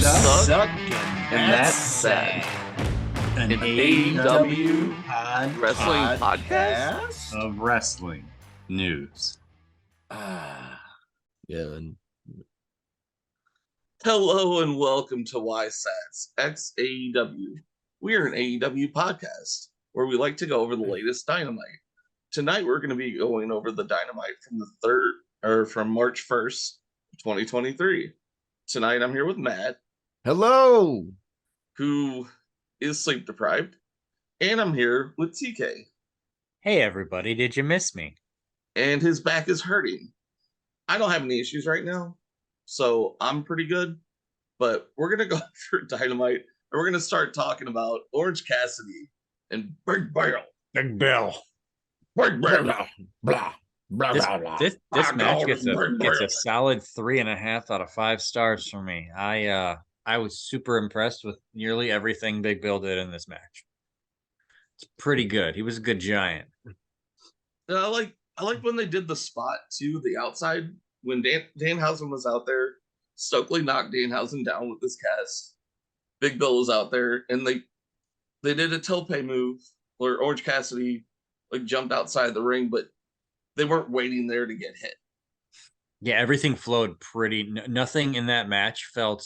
suck, and that's sad. An AEW wrestling podcast of wrestling news. Yeah. Hello and welcome to YSATS X AEW. We are an AEW podcast where we like to go over the latest Dynamite. Tonight we're going to be going over the Dynamite from March 1st, 2023. Tonight I'm here with Matt. Hello. Who is sleep deprived, and I'm here with TK. Hey everybody, did you miss me? And his back is hurting. I don't have any issues right now, so I'm pretty good. But we're going to go for Dynamite, and we're going to start talking about Orange Cassidy and Big Bill. Big Bill. Big Bill. Blah, blah, blah, This blah. match gets a solid 3.5 out of 5 stars for me. I was super impressed with nearly everything Big Bill did in this match. It's pretty good. He was a good giant. And I like when they did the spot too, the outside when Danhausen was out there. Stokely knocked Danhausen down with this cast. Big Bill was out there, and they did a tope move where Orange Cassidy jumped outside the ring, but they weren't waiting there to get hit. Yeah, everything flowed pretty. Nothing in that match felt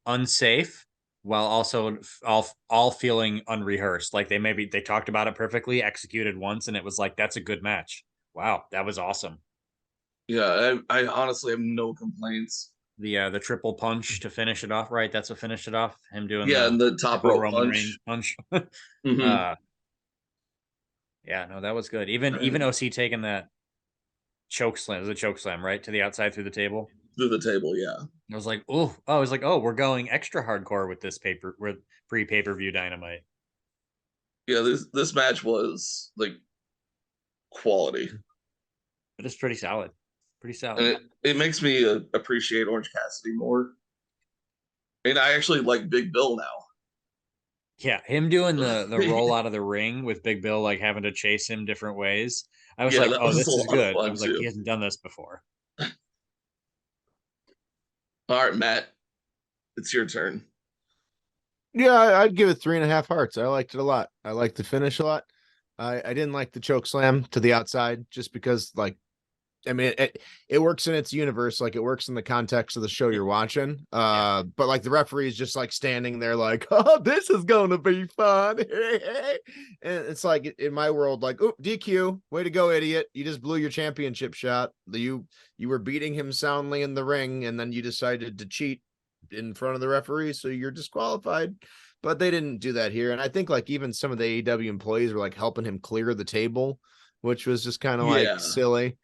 unsafe, while also all feeling unrehearsed. Like they talked about it perfectly, executed once, and it was like, that's a good match. Wow, that was awesome. Yeah, I honestly have no complaints. The triple punch to finish it off, right? That's what finished it off. Him doing and the top rope Roman punch. Reigns punch. Mm-hmm. Yeah, no, that was good. Even OC taking that choke slam, it was a choke slam, right, to the outside through the table. Through the table, yeah. I was like, we're going extra hardcore with this pre-pay-per-view Dynamite. Yeah, this match was quality. But it's pretty solid. Pretty solid. And it makes me appreciate Orange Cassidy more. And I actually like Big Bill now. Yeah, him doing the roll out of the ring with Big Bill having to chase him different ways. I was like, oh, this is good. I was like, he hasn't done this before. All right, Matt, it's your turn. Yeah, I'd give it 3.5 hearts. I liked it a lot. I liked the finish a lot. I didn't like the choke slam to the outside just because, it works in its universe, it works in the context of the show you're watching. But the referee is just standing there oh, this is gonna be fun. And it's in my world, oh, DQ, way to go, idiot. You just blew your championship shot. You were beating him soundly in the ring, and then you decided to cheat in front of the referee, so you're disqualified. But they didn't do that here. And I think even some of the AEW employees were helping him clear the table, which was just kind of silly.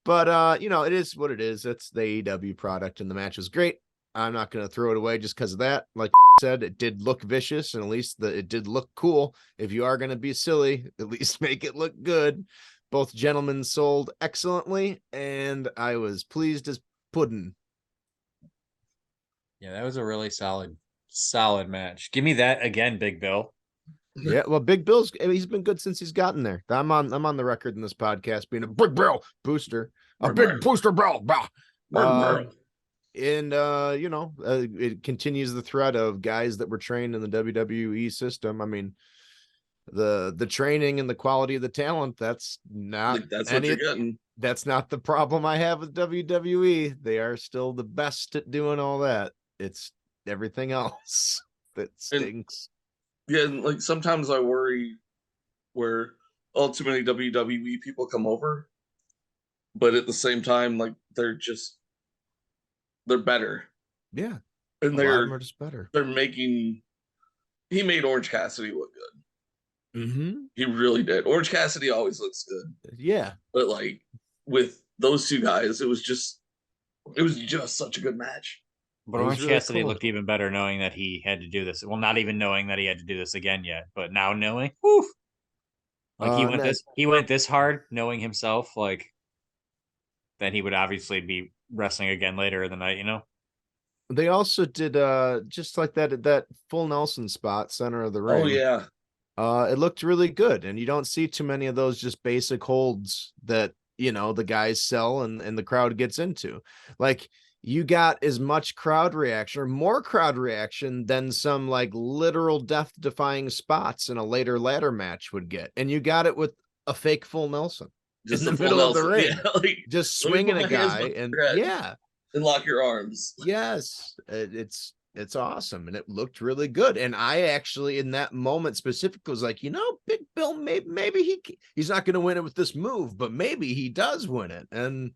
But it is what it is. It's the AEW product, and the match was great. I'm not going to throw it away just because of that. Like I said, it did look vicious, and at least it did look cool. If you are going to be silly, at least make it look good. Both gentlemen sold excellently, and I was pleased as pudding. Yeah, that was a really solid match. Give me that again, Big Bill. Yeah, well, Big Bill's he's been good since he's gotten there. I'm on the record in this podcast being a Big Bill booster, big booster Bill. It continues the thread of guys that were trained in the WWE system. I mean, the training and the quality of the talent, that's not what you're getting. That's not the problem I have with WWE. They are still the best at doing all that. It's everything else that stinks. And sometimes I worry where too many WWE people come over, but at the same time, they're better. Yeah, and they're just better. He made Orange Cassidy look good. Mm-hmm. He really did. Orange Cassidy always looks good. Yeah, but with those two guys, it was just such a good match. But Orange Cassidy looked even better knowing that he had to do this. Well, not even knowing that he had to do this again yet, but now knowing, whew, he went this hard, knowing himself that he would obviously be wrestling again later in the night. They also did just that full Nelson spot, center of the ring. Oh yeah, it looked really good, and you don't see too many of those just basic holds that the guys sell and the crowd gets into. you got as much crowd reaction or more crowd reaction than some like literal death defying spots in a later ladder match would get. And you got it with a fake full Nelson Just in the a full middle of the Nelson. ring, Yeah, like, just let me swinging put a my hands guy. behind And your head yeah, and lock your arms. yes, it's awesome. And it looked really good. And I actually, in that moment specifically, was like, Big Bill, maybe he's not going to win it with this move, but maybe he does win it. And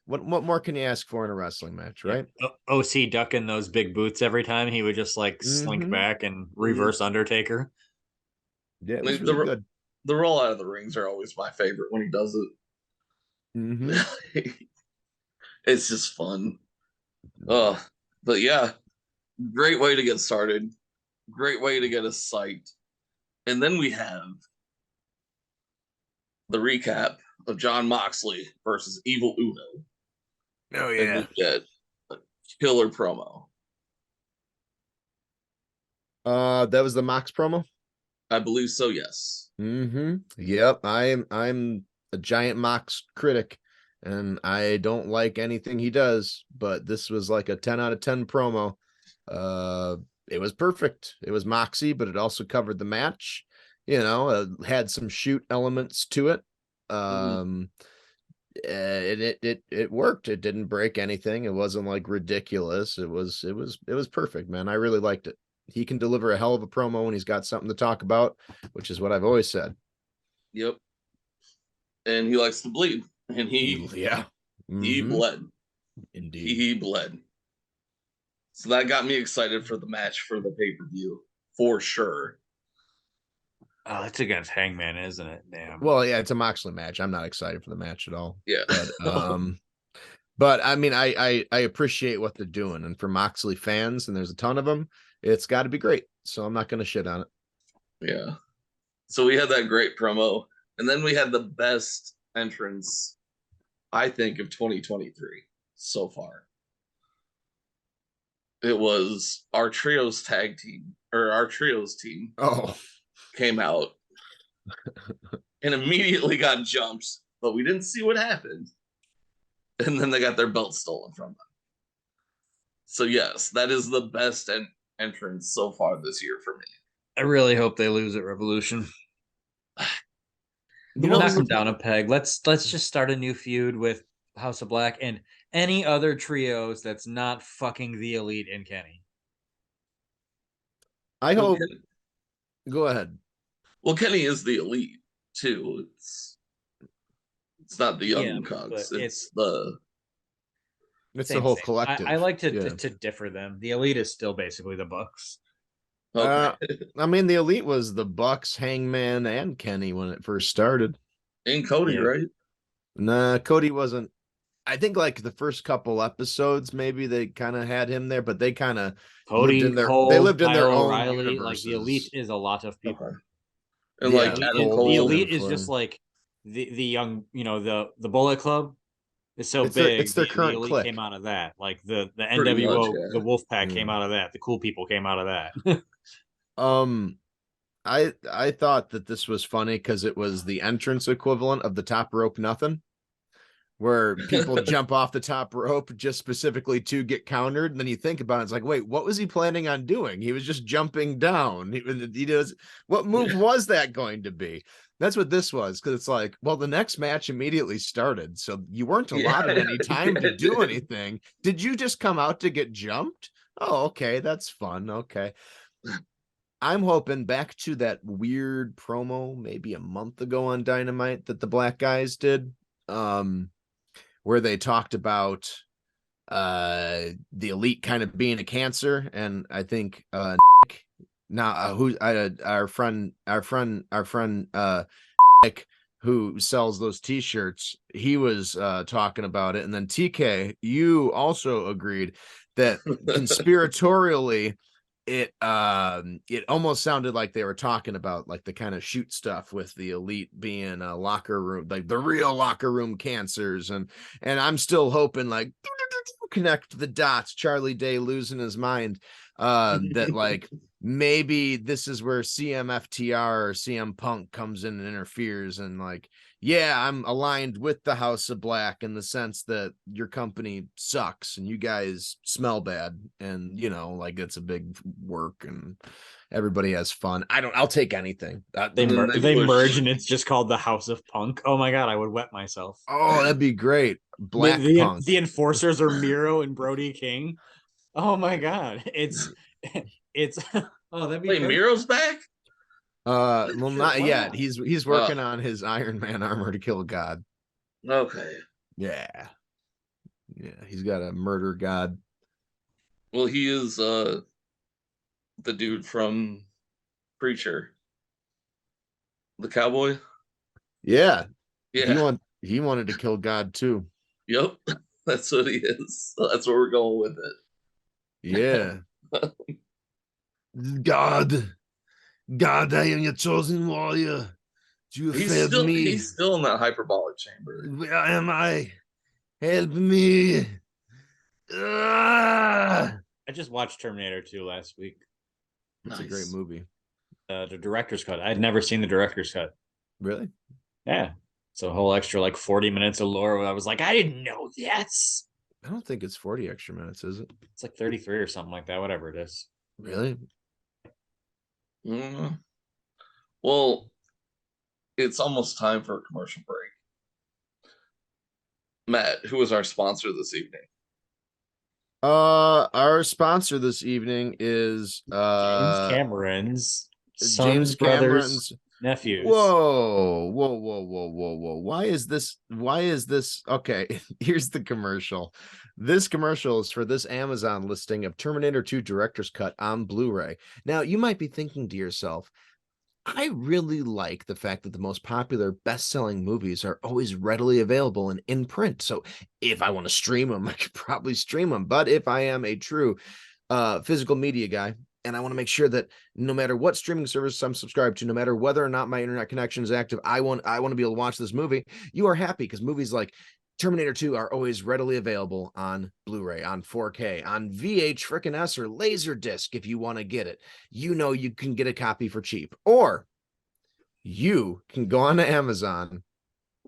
what more can you ask for in a wrestling match, right? OC ducking those big boots every time. He would just like slink back and reverse Undertaker. Yeah, it was really good. The roll out of the rings are always my favorite when he does it. It's just fun. But yeah, great way to get started. Great way to get us psyched. And then we have the recap of Jon Moxley versus Evil Uno. Oh And yeah. we get a killer promo. That was the Mox promo. I believe so, yes. Yep. I'm a giant Mox critic, and I don't like anything he does, but this was like a 10 out of 10 promo. It was perfect. It was Moxie, but it also covered the match. Had some shoot elements to it. It worked. It didn't break anything. It wasn't like ridiculous. It was perfect, man. I really liked it. He can deliver a hell of a promo when he's got something to talk about, which is what I've always said. Yep. And he likes to bleed. And he bled. Indeed. He bled. So that got me excited for the match for the pay-per-view, for sure. Oh, it's against Hangman, isn't it? Damn. Well, yeah, it's a Moxley match. I'm not excited for the match at all. Yeah. But I mean, I appreciate what they're doing, and for Moxley fans, and there's a ton of them, it's got to be great. So I'm not going to shit on it. Yeah. So we had that great promo, and then we had the best entrance, I think, of 2023 so far. It was our trios team. Oh, came out and immediately got jumped, but we didn't see what happened. And then they got their belt stolen from them. So yes, that is the best entrance so far this year for me. I really hope they lose at Revolution. Knock them down a peg. Let's just start a new feud with House of Black and any other trios that's not fucking the Elite and Kenny. I hope. Go ahead. Well, Kenny is the Elite too. It's not the Young Bucks. It's the whole collective. I like to differ them. The Elite is still basically the Bucks. Okay. I mean, the Elite was the Bucks, Hangman, and Kenny when it first started. And Cody, right? Nah, Cody wasn't. I think like the first couple episodes, maybe they kind of had him there, but they kind of Cody, lived in their, Cole, they lived in their Kyle own O'Reilly. universes. Like the Elite is a lot of people. Okay. And like Adam Cole. The Elite is just like the young, the Bullet Club is so big. It's their current Elite clique. came out of that. Like the NWO, much, the Wolfpack came out of that. The cool people came out of that. I thought that this was funny because it was the entrance equivalent of the top rope nothing, where people jump off the top rope just specifically to get countered. And then you think about it, it's like, wait, what was he planning on doing? He was just jumping down. He does. What move was that going to be? That's what this was, because it's like, well, the next match immediately started, so you weren't allotted any time to do anything. Did you just come out to get jumped? Oh, okay, that's fun. Okay. I'm hoping back to that weird promo maybe a month ago on Dynamite that the Black guys did, where they talked about the Elite kind of being a cancer, and I think our friend Nick, who sells those t-shirts, he was talking about it, and then TK, you also agreed that conspiratorially it almost sounded like they were talking about like the kind of shoot stuff with the Elite being a locker room, like the real locker room cancers, and I'm still hoping like connect the dots, Charlie Day losing his mind, that like maybe this is where CMFTR or CM Punk comes in and interferes, and like yeah, I'm aligned with the House of Black in the sense that your company sucks and you guys smell bad, and like it's a big work and everybody has fun. I'll take anything. They then they they push- merge and it's just called the House of Punk. Oh my god, I would wet myself. Oh, that'd be great. Black Punk. The enforcers are Miro and Brody King. Oh my god, it's oh that'd be Wait, perfect. Miro's back? Well, Shit, not why yet. not? He's working on his Iron Man armor to kill God. Okay. Yeah. He's got a murder god. Well, he is the dude from Preacher. The cowboy? Yeah. Yeah. He wanted to kill God too. Yep. That's what he is. That's where we're going with it. Yeah. God, I am your chosen warrior. You failed me. He's still in that hyperbolic chamber. Where am I? Help me. Ah! I just watched Terminator 2 last week. It's a great movie. The director's cut. I'd never seen the director's cut. Really? Yeah. It's a whole extra like 40 minutes of lore where I was like, I didn't know that. I don't think it's 40 extra minutes, is it? It's like 33 or something like that, whatever it is. Really? Well, it's almost time for a commercial break. Matt, who is our sponsor this evening? Our sponsor this evening is James Cameron's James Cameron's nephews. Whoa. Why is this okay? Here's the commercial. This commercial is for this Amazon listing of Terminator 2 Director's Cut on Blu-ray. Now, you might be thinking to yourself, I really like the fact that the most popular best-selling movies are always readily available and in print. So if I want to stream them, I could probably stream them. But if I am a true physical media guy, and I want to make sure that no matter what streaming service I'm subscribed to, no matter whether or not my internet connection is active, I want to be able to watch this movie. You are happy because movies like Terminator 2 are always readily available on Blu-ray, on 4K, on VHS or Laserdisc if you want to get it. You can get a copy for cheap. Or you can go on to Amazon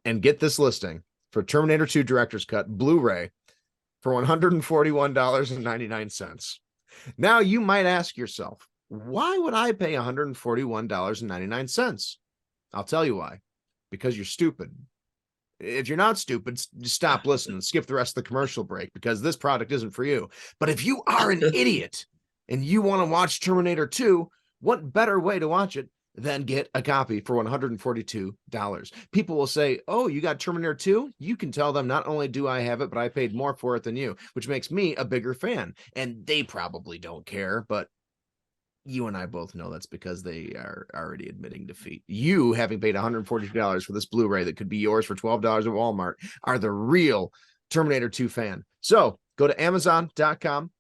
and get this listing for Terminator 2 Director's Cut Blu-ray for $141.99. Now you might ask yourself, why would I pay $141.99? I'll tell you why. Because you're stupid. If you're not stupid, stop listening. Skip the rest of the commercial break because this product isn't for you. But if you are an idiot and you want to watch Terminator 2, what better way to watch it than get a copy for $142? People will say, oh, you got Terminator 2? You can tell them not only do I have it, but I paid more for it than you, which makes me a bigger fan. And they probably don't care, but you and I both know that's because they are already admitting defeat. You, having paid $142 for this Blu-ray that could be yours for $12 at Walmart, are the real Terminator 2 fan. So go to Amazon.com,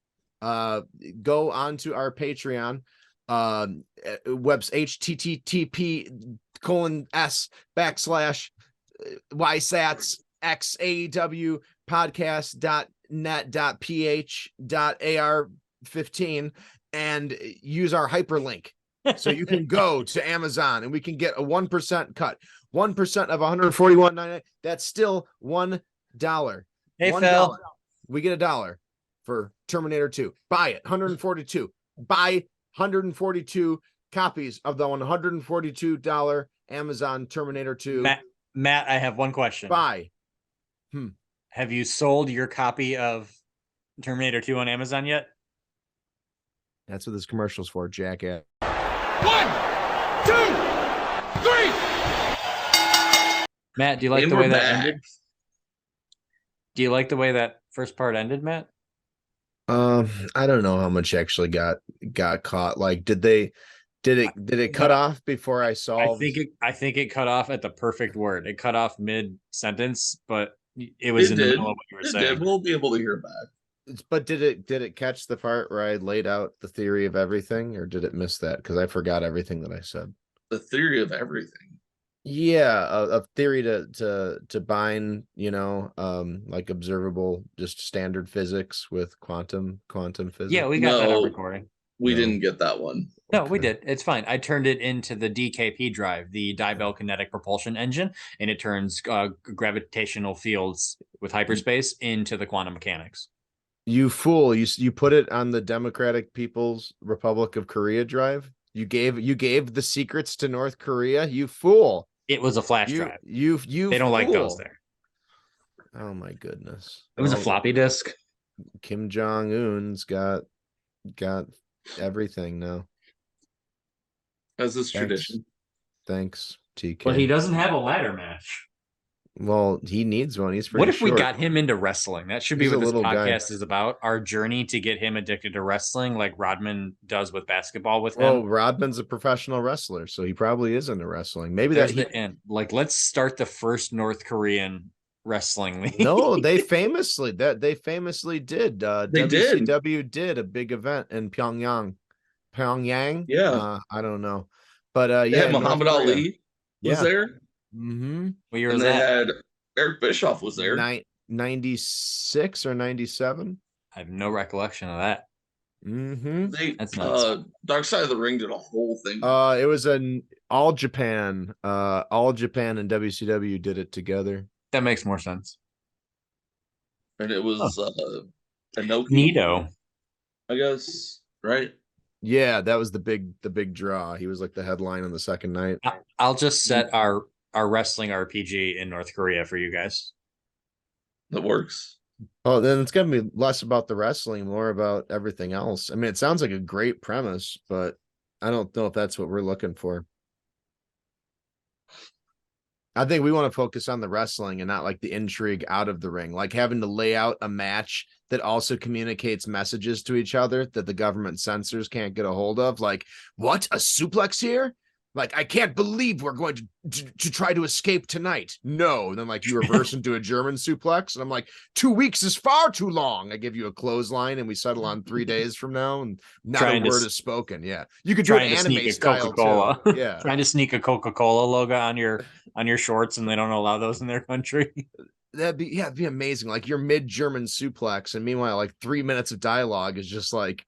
go onto our Patreon, http://YSATS x AEW podcast.net.ph.ar15 and use our hyperlink. So you can go to Amazon and we can get a 1% cut. 1% of $141.99. That's still $1. Hey, $1. Phil. We get $1 for Terminator 2. Buy it. 142. Buy 142 copies of the $142 Amazon Terminator 2. Matt, I have one question. Buy. Have you sold your copy of Terminator 2 on Amazon yet? That's what this commercial's for, jackass. 1, 2, 3. Matt, do you like And the we're way that back. ended? Do you like the way that first part ended, Matt? I don't know how much actually got caught. Like, did it cut off before I solved? I think it cut off at the perfect word. It cut off mid sentence, but it was in the middle of what you were saying. We'll be able to hear back. But did it catch the part where I laid out the theory of everything, or did it miss that? Because I forgot everything that I said. The theory of everything. Yeah, a theory to bind, like observable, just standard physics with quantum physics. Yeah, we got that on recording. We No. didn't get that one. No, we Okay. did. It's fine. I turned it into the DKP drive, the Dibel kinetic propulsion engine, and it turns gravitational fields with hyperspace into the quantum mechanics. You fool! You put it on the Democratic People's Republic of Korea drive. You gave the secrets to North Korea. You fool! It was a flash You drive. you They don't like those fool. there. Oh my goodness! It was a Well, floppy disk. Kim Jong Un's got everything now. As is Thanks. tradition. Thanks, TK. But he doesn't have a ladder match. Well, he needs one. He's pretty What if we short. got him into wrestling? That should be He's a what this little guy. podcast is about. Our journey to get him addicted to wrestling, like Rodman does with basketball with Well, him. Rodman's a professional wrestler, so he probably is into wrestling. Maybe There's that the end. Like, let's start the first North Korean wrestling league. No, they famously did. They did. WCW did a big event in Pyongyang. Yeah. I don't know, but They yeah, had Muhammad Ali was there. Mm-hmm. What year And was they that? had Eric Bischoff was there. 96 or 97. I have no recollection of that. Mm-hmm. That's nuts. Dark Side of the Ring did a whole thing. It was an All Japan and WCW did it together. That makes more sense. And it was Inoki, Nito. I guess, right? Yeah, that was the big draw. He was like the headline on the second night. I'll just set our wrestling RPG in North Korea for you guys. That works. Oh, then it's gonna be less about the wrestling, more about everything else. I mean, it sounds like a great premise, but I don't know if that's what we're looking for. I think we want to focus on the wrestling and not like the intrigue out of the ring, like having to lay out a match that also communicates messages to each other that the government censors can't get a hold of. Like, what? A suplex here? Like, I can't believe we're going to try to escape tonight. No. And then like you reverse into a German suplex. And I'm like, 2 weeks is far too long. I give you a clothesline and we settle on 3 days from now. And not Trying a to word is spoken. Yeah. You could do an Trying to anime sneak a style Coca-Cola. too. Yeah. Trying to sneak a Coca-Cola logo on your shorts, and they don't allow those in their country. It'd be amazing. Like you're mid German suplex, and meanwhile, like 3 minutes of dialogue is just like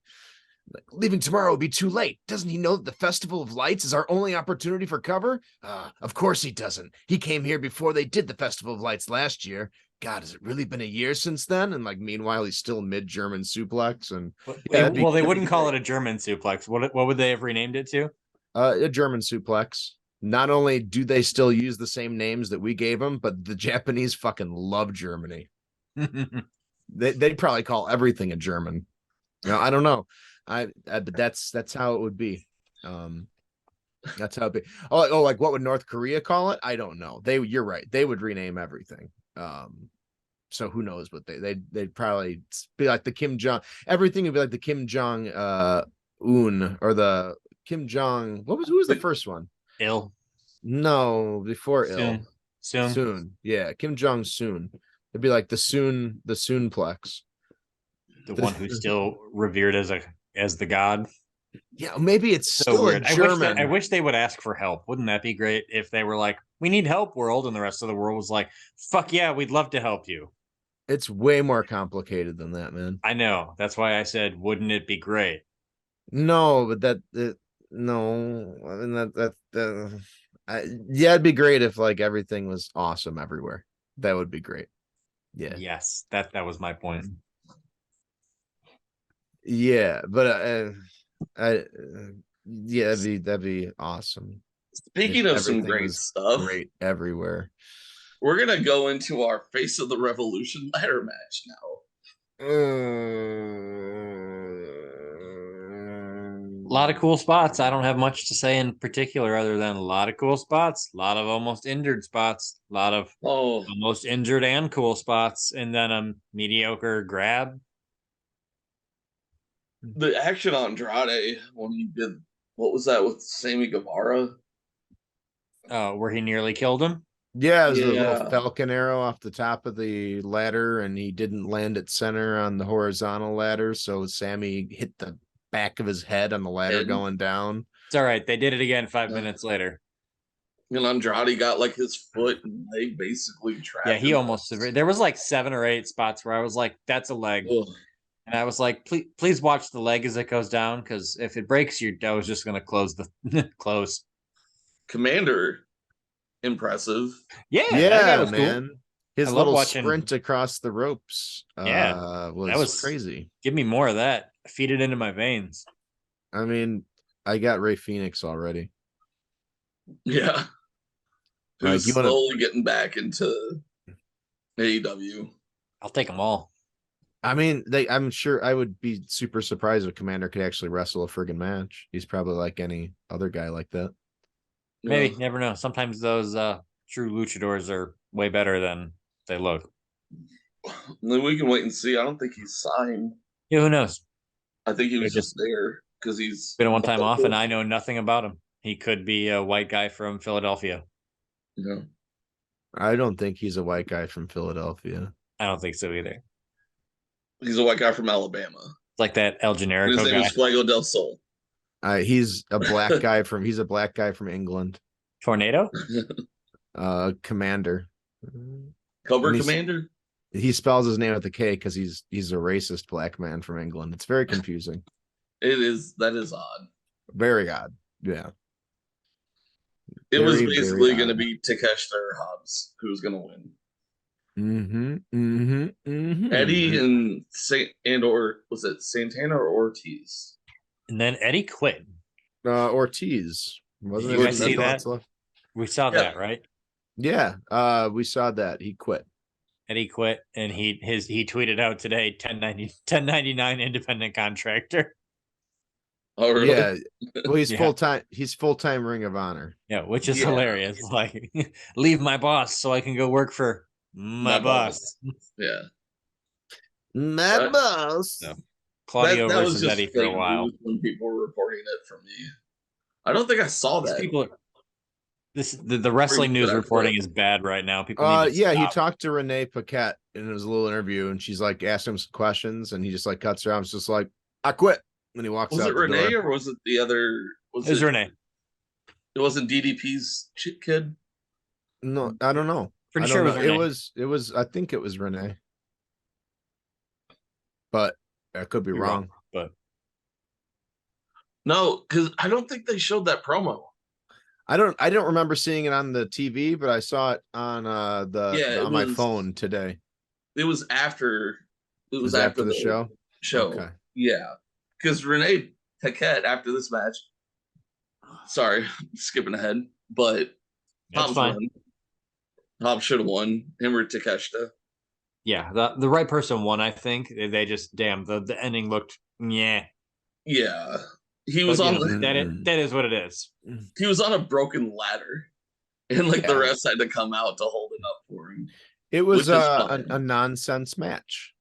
leaving tomorrow will be too late. Doesn't he know that the Festival of Lights is our only opportunity for cover? Of course he doesn't. He came here before they did the Festival of Lights last year. God, has it really been a year since then? And like meanwhile, he's still mid German suplex, and They wouldn't call it a German suplex. What would they have renamed it to? a German suplex. Not only do they still use the same names that we gave them, but the Japanese fucking love Germany. They'd probably call everything a German. I don't know. But that's how it would be. That's how it be. Oh, like what would North Korea call it? I don't know. You're right. They would rename everything. So who knows what they'd probably be like the Kim Jong. Everything would be like the Kim Jong Un or the Kim Jong. Who was the first one? Il. No, before Il. Soon. Yeah, Kim Jong Soon. It'd be like the Soonplex. The one who's still revered as the god. Yeah, maybe it's So still weird. a German. I wish they would ask for help. Wouldn't that be great if they were like, "We need help, world," and the rest of the world was like, "Fuck yeah, we'd love to help you." It's way more complicated than that, man. I know. That's why I said, "Wouldn't it be great?" No, but no. I mean yeah, it'd be great if like everything was awesome everywhere. That would be great. Yeah. Yes, that was my point. Yeah, but yeah, that'd be awesome. Speaking of some great stuff, great everywhere. We're gonna go into our Face of the Revolution ladder match now. A lot of cool spots. I don't have much to say in particular other than a lot of cool spots, a lot of almost injured spots, a lot of almost injured and cool spots, and then a mediocre grab. The action on Andrade when he did, what was that with Sammy Guevara? Where he nearly killed him. Yeah, it was a little falcon arrow off the top of the ladder, and he didn't land at center on the horizontal ladder, so Sammy hit the back of his head on the ladder going down. It's all right. They did it again 5 minutes later. And Andrade got like his foot and leg basically trapped. Yeah, he almost. There was like 7 or 8 spots where I was like, "That's a leg." Ugh. And I was like, please watch the leg as it goes down, because if it breaks, your toe is just going to close the close. Commander, impressive. Yeah, that Yeah, was man. cool. His I love little watching- sprint across the ropes Yeah, was crazy. Give me more of that. Feed it into my veins. I mean, I got Ray Phoenix already. Yeah. Like, Who's you wanna- slowly getting back into AEW. I'll take them all. I mean, I'm sure I would be super surprised if Commander could actually wrestle a friggin' match. He's probably like any other guy like that. Maybe, Yeah. never know. Sometimes those true luchadors are way better than they look. Then we can wait and see. I don't think he's signed. Yeah, who knows? I think he was They're just there because he's Been a one time off, and I know nothing about him. He could be a white guy from Philadelphia. Yeah. I don't think he's a white guy from Philadelphia. I don't think so either. He's a white guy from Alabama. It's like that El His Generico name guy. is Fuego del Sol. He's a black guy he's a black guy from England. Tornado? Commander. Cobra And he's- Commander? He spells his name with a K because he's a racist black man from England. It's very confusing. That is odd. Very odd. Yeah. It was Very, very basically going to odd. be Takeshita or Hobbs who's going to win. Mm-hmm. Eddie and or was it Santana or Ortiz? And then Eddie quit. Ortiz. Wasn't You it? guys see That's that? left? We saw Yeah. that, right? Yeah. We saw that. He quit. Eddie quit, and he tweeted out today 1099 independent contractor. Oh, really? Yeah. Well, he's Yeah. full-time. He's full-time Ring of Honor. Yeah, which is Yeah. hilarious. Like, leave my boss so I can go work for my boss. Yeah. My That- boss. No. Claudio That was versus just Eddie for a fake while. news when people were reporting it from me. I don't think I saw These that. people are, the wrestling Pretty news good, reporting actually. is bad right now. People need to Yeah, he stop. talked to Renee Paquette in his little interview, and she's like asking him some questions, and he just like cuts her off. It's just like, I quit. And he walks Was out it the Renee door. or was it the other? It was Renee. It wasn't DDP's kid. No, I don't know. Pretty I sure don't it know. was Renee. It was. I think it was Renee, but I could be You're wrong. but No, because I don't think they showed that promo. I don't remember seeing it on the TV, but I saw it on Yeah, it on my was- phone today. It was after. It was Was after the show. Show. Okay. Yeah, because Renee Paquette after this match. Sorry, skipping ahead, but that's fine. won. Hobbs should have won. Him or Takeshita. Yeah, the right person won. I think they just the ending looked yeah. Yeah, he was But, on. you know, the- that is what it is. He was on a broken ladder, and like the Yeah. refs had to come out to hold it up for him. It was Which is a fine. nonsense match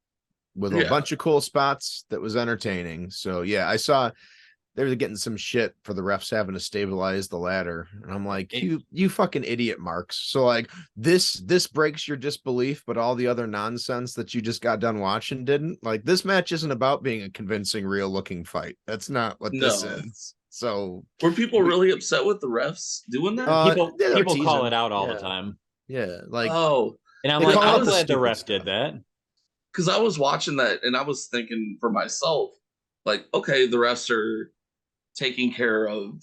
with a Yeah. bunch of cool spots that was entertaining. So yeah, I saw they were getting some shit for the refs having to stabilize the ladder, and I'm like, you fucking idiot, Marks. So like this breaks your disbelief, but all the other nonsense that you just got done watching didn't. Like, this match isn't about being a convincing, real looking fight. That's not what this No. is. So Were people really upset with the refs doing that? People they're call teasing. it out all Yeah. the time, yeah, like Oh, and I'm They like, call I'm it the glad the stupid ref stuff. did that. because I was watching that and I was thinking for myself, like, okay, the refs are taking care of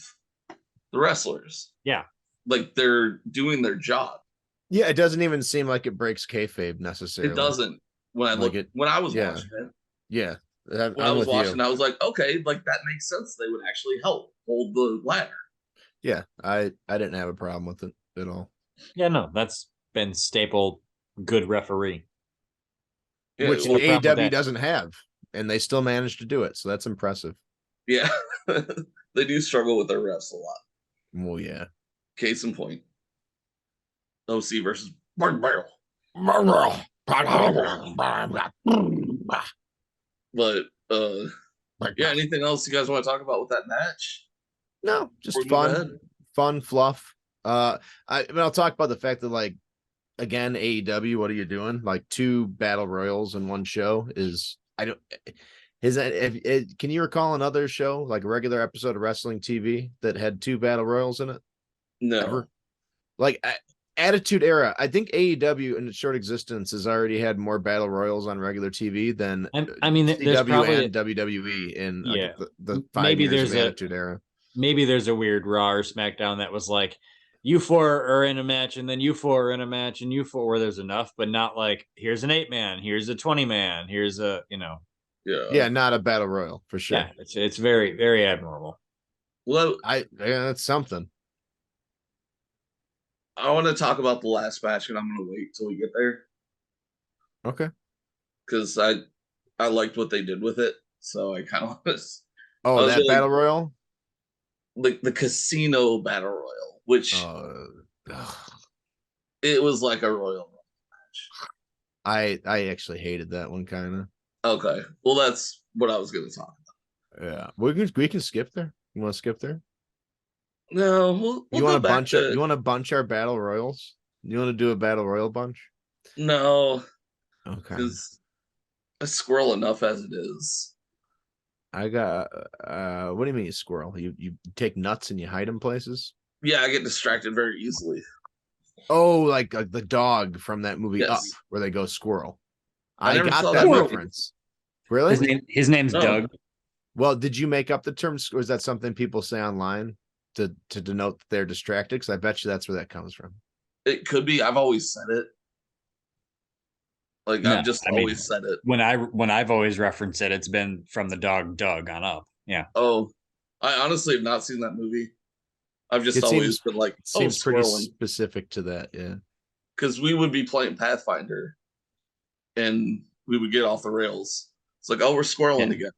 the wrestlers. Yeah. Like they're doing their job. yeah, it doesn't even seem like it breaks kayfabe necessarily. It doesn't. When I Like look when I was yeah. watching it, Yeah, when I was watching, I was like, okay, like that makes sense. They would actually help hold the ladder. Yeah, I didn't have a problem with it at all. Yeah, no, that's been staple good referee. Yeah, Which no problem with AEW that. doesn't have, and they still managed to do it. So that's impressive. yeah. They do struggle with their refs a lot. Well, yeah. Case in point. OC versus Mark Barrel. But yeah, anything else you guys want to talk about with that match? No, just Before we move ahead? fun fluff. I'll talk about the fact that, like, again, AEW, what are you doing? Like 2 battle royals in one show is can you recall another show, like a regular episode of wrestling TV, that had 2 battle royals in it? No. Ever? Like Attitude Era. I think AEW in its short existence has already had more battle royals on regular TV than I mean, there's CW probably and WWE in like, yeah. the 5 Maybe years there's of a Attitude Era. maybe there's a weird Raw or SmackDown that was like you four are in a match and then you four are in a match and you four where there's enough, but not like here's an 8-man, here's a 20-man, here's a Yeah, not a battle royal for sure. yeah, it's very very abnormal. Well, That's something. I want to talk about the last match, and I'm going to wait till we get there Okay. because I liked what they did with it. So I kind of was. Oh, I was that really- battle royal. the casino battle royal, which it was like a royal match. I actually hated that one kind of. Okay, well that's what I was going to talk about. Yeah, we can skip there. You want to skip there? No, You want to bunch our battle royals? You want to do a battle royal bunch? No, Okay. because I squirrel enough as it is. I got what do you mean you squirrel? You take nuts and you hide them places? Yeah, I get distracted very easily. Oh, like the dog from that movie Yes. Up where they go squirrel. I I never got saw that that movie. reference. Really? His name's No. Doug. Well, did you make up the term, or is that something people say online to denote that they're distracted? Because I bet you that's where that comes from. It could be. I've always said it. Like No, I've just I mean- always said it. When I've always referenced it, it's been from the dog Doug on up. Yeah. Oh, I honestly have not seen that movie. I've just It always seems- been like, It seems pretty squirreling. specific to that. Yeah. Because we would be playing Pathfinder, and we would get off the rails. It's like, oh, we're squirreling Yeah. again.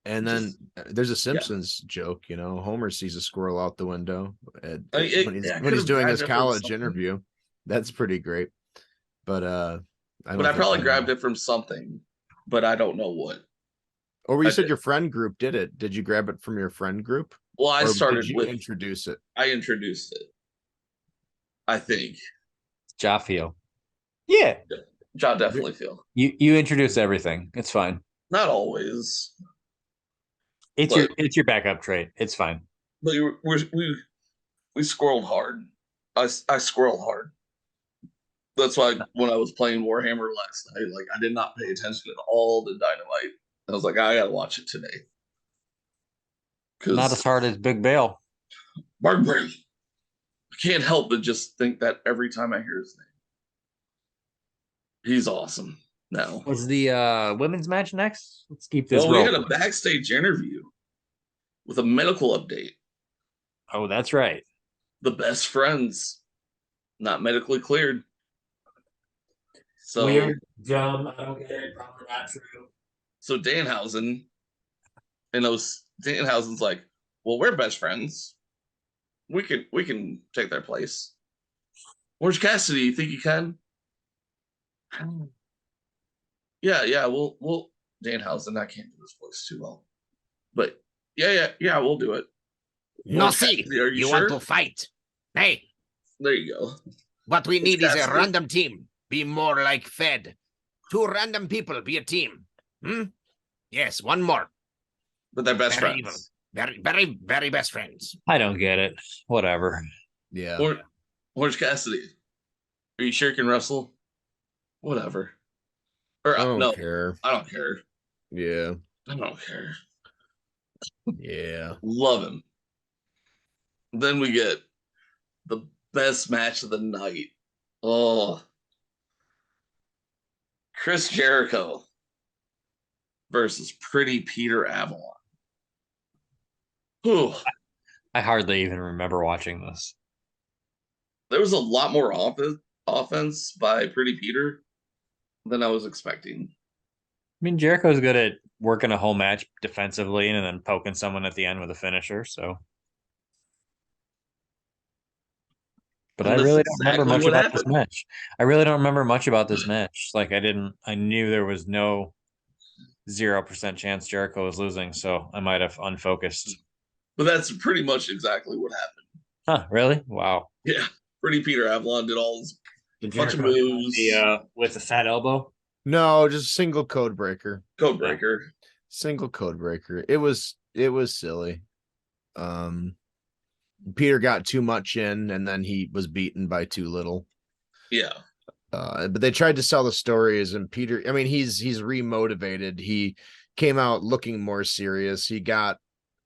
And then there's a yeah. Simpsons joke. Homer sees a squirrel out the window I when he's could've doing his grabbed it from college something. interview. That's pretty great. But But I probably grabbed it from something, but I don't know what. Or you I said did. your friend group did it. Did you grab it from your friend group? Well, I Or started did you with. introduce it? I introduced it. I think. Jaffiel. Yeah. John definitely feel. You introduce everything. It's fine. Not always, It's But- your backup trait. It's fine. but we squirreled hard. I squirreled hard. That's why when I was playing Warhammer last night, like I did not pay attention at all to Dynamite. I was like, I gotta watch it today. Not as hard as Big Bale. Barbary. I can't help but just think that every time I hear his name. He's awesome now. Was the women's match next? Let's keep this Well, we had rolling. a backstage interview with a medical update. Oh, that's right. The best friends, not medically cleared. So Weird, dumb. I don't get it. Probably not true. So Danhausen, Danhausen's like, well, we're best friends. We can take their place. Orange Cassidy, you think you can? Yeah. We'll Danhausen. I can't do this voice too well, but yeah, we'll do it. No, Orange see, Cassidy, are you sure? want to fight. Hey, There you go. what we need is a Cassidy. random team. Be more like Fed. 2 random people be a team. Yes, one more. But they're best Very friends. Very, very, very best friends. I don't get it. Whatever. Yeah. Orange Cassidy, are you sure you can wrestle? Whatever. Or I don't no, care. I don't care. Yeah. I don't care. Yeah. Love him. Then we get the best match of the night. Oh, Chris Jericho versus Pretty Peter Avalon. Whew. I hardly even remember watching this. There was a lot more offense by Pretty Peter than I was expecting. I mean, Jericho's good at working a whole match defensively and then poking someone at the end with a finisher. So, but And I this really is don't remember exactly much what about this happened. match. I really don't remember much about this match. Like I knew there was no 0% chance Jericho was losing, so I might have unfocused. But that's pretty much exactly what happened. Huh? Really? Wow. Yeah. Pretty Peter Avalon did all his Did bunch of Jericho moves. with the fat elbow? No, just single code breaker. Code breaker. Single code breaker. It was silly. Peter got too much in, and then he was beaten by too little. Yeah. But they tried to sell the stories, and Peter, I mean, he's remotivated. He came out looking more serious. He got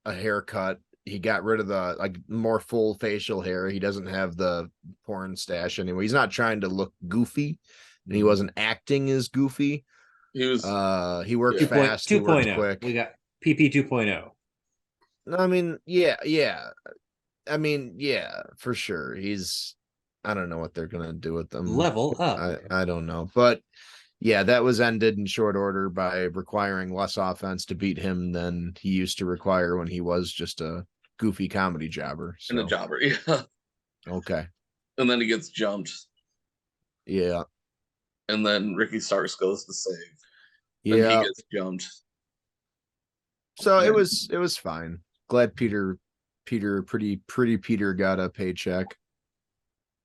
a haircut. He got rid of the like more full facial hair. He doesn't have the porn stash anymore. He's not trying to look goofy, and he wasn't acting as goofy. He was he worked fast. 2.0. He worked quick. We got PP 2.0. I mean, yeah. I mean, yeah, for sure. I don't know what they're gonna do with them. Level up. I don't know, but yeah, that was ended in short order by requiring less offense to beat him than he used to require when he was just a goofy comedy jobber. and a jobber, yeah. Okay. And then he gets jumped, Yeah. and then Ricky Starks goes to save. And Yeah. he gets jumped. So it was fine. Glad Peter pretty Peter got a paycheck.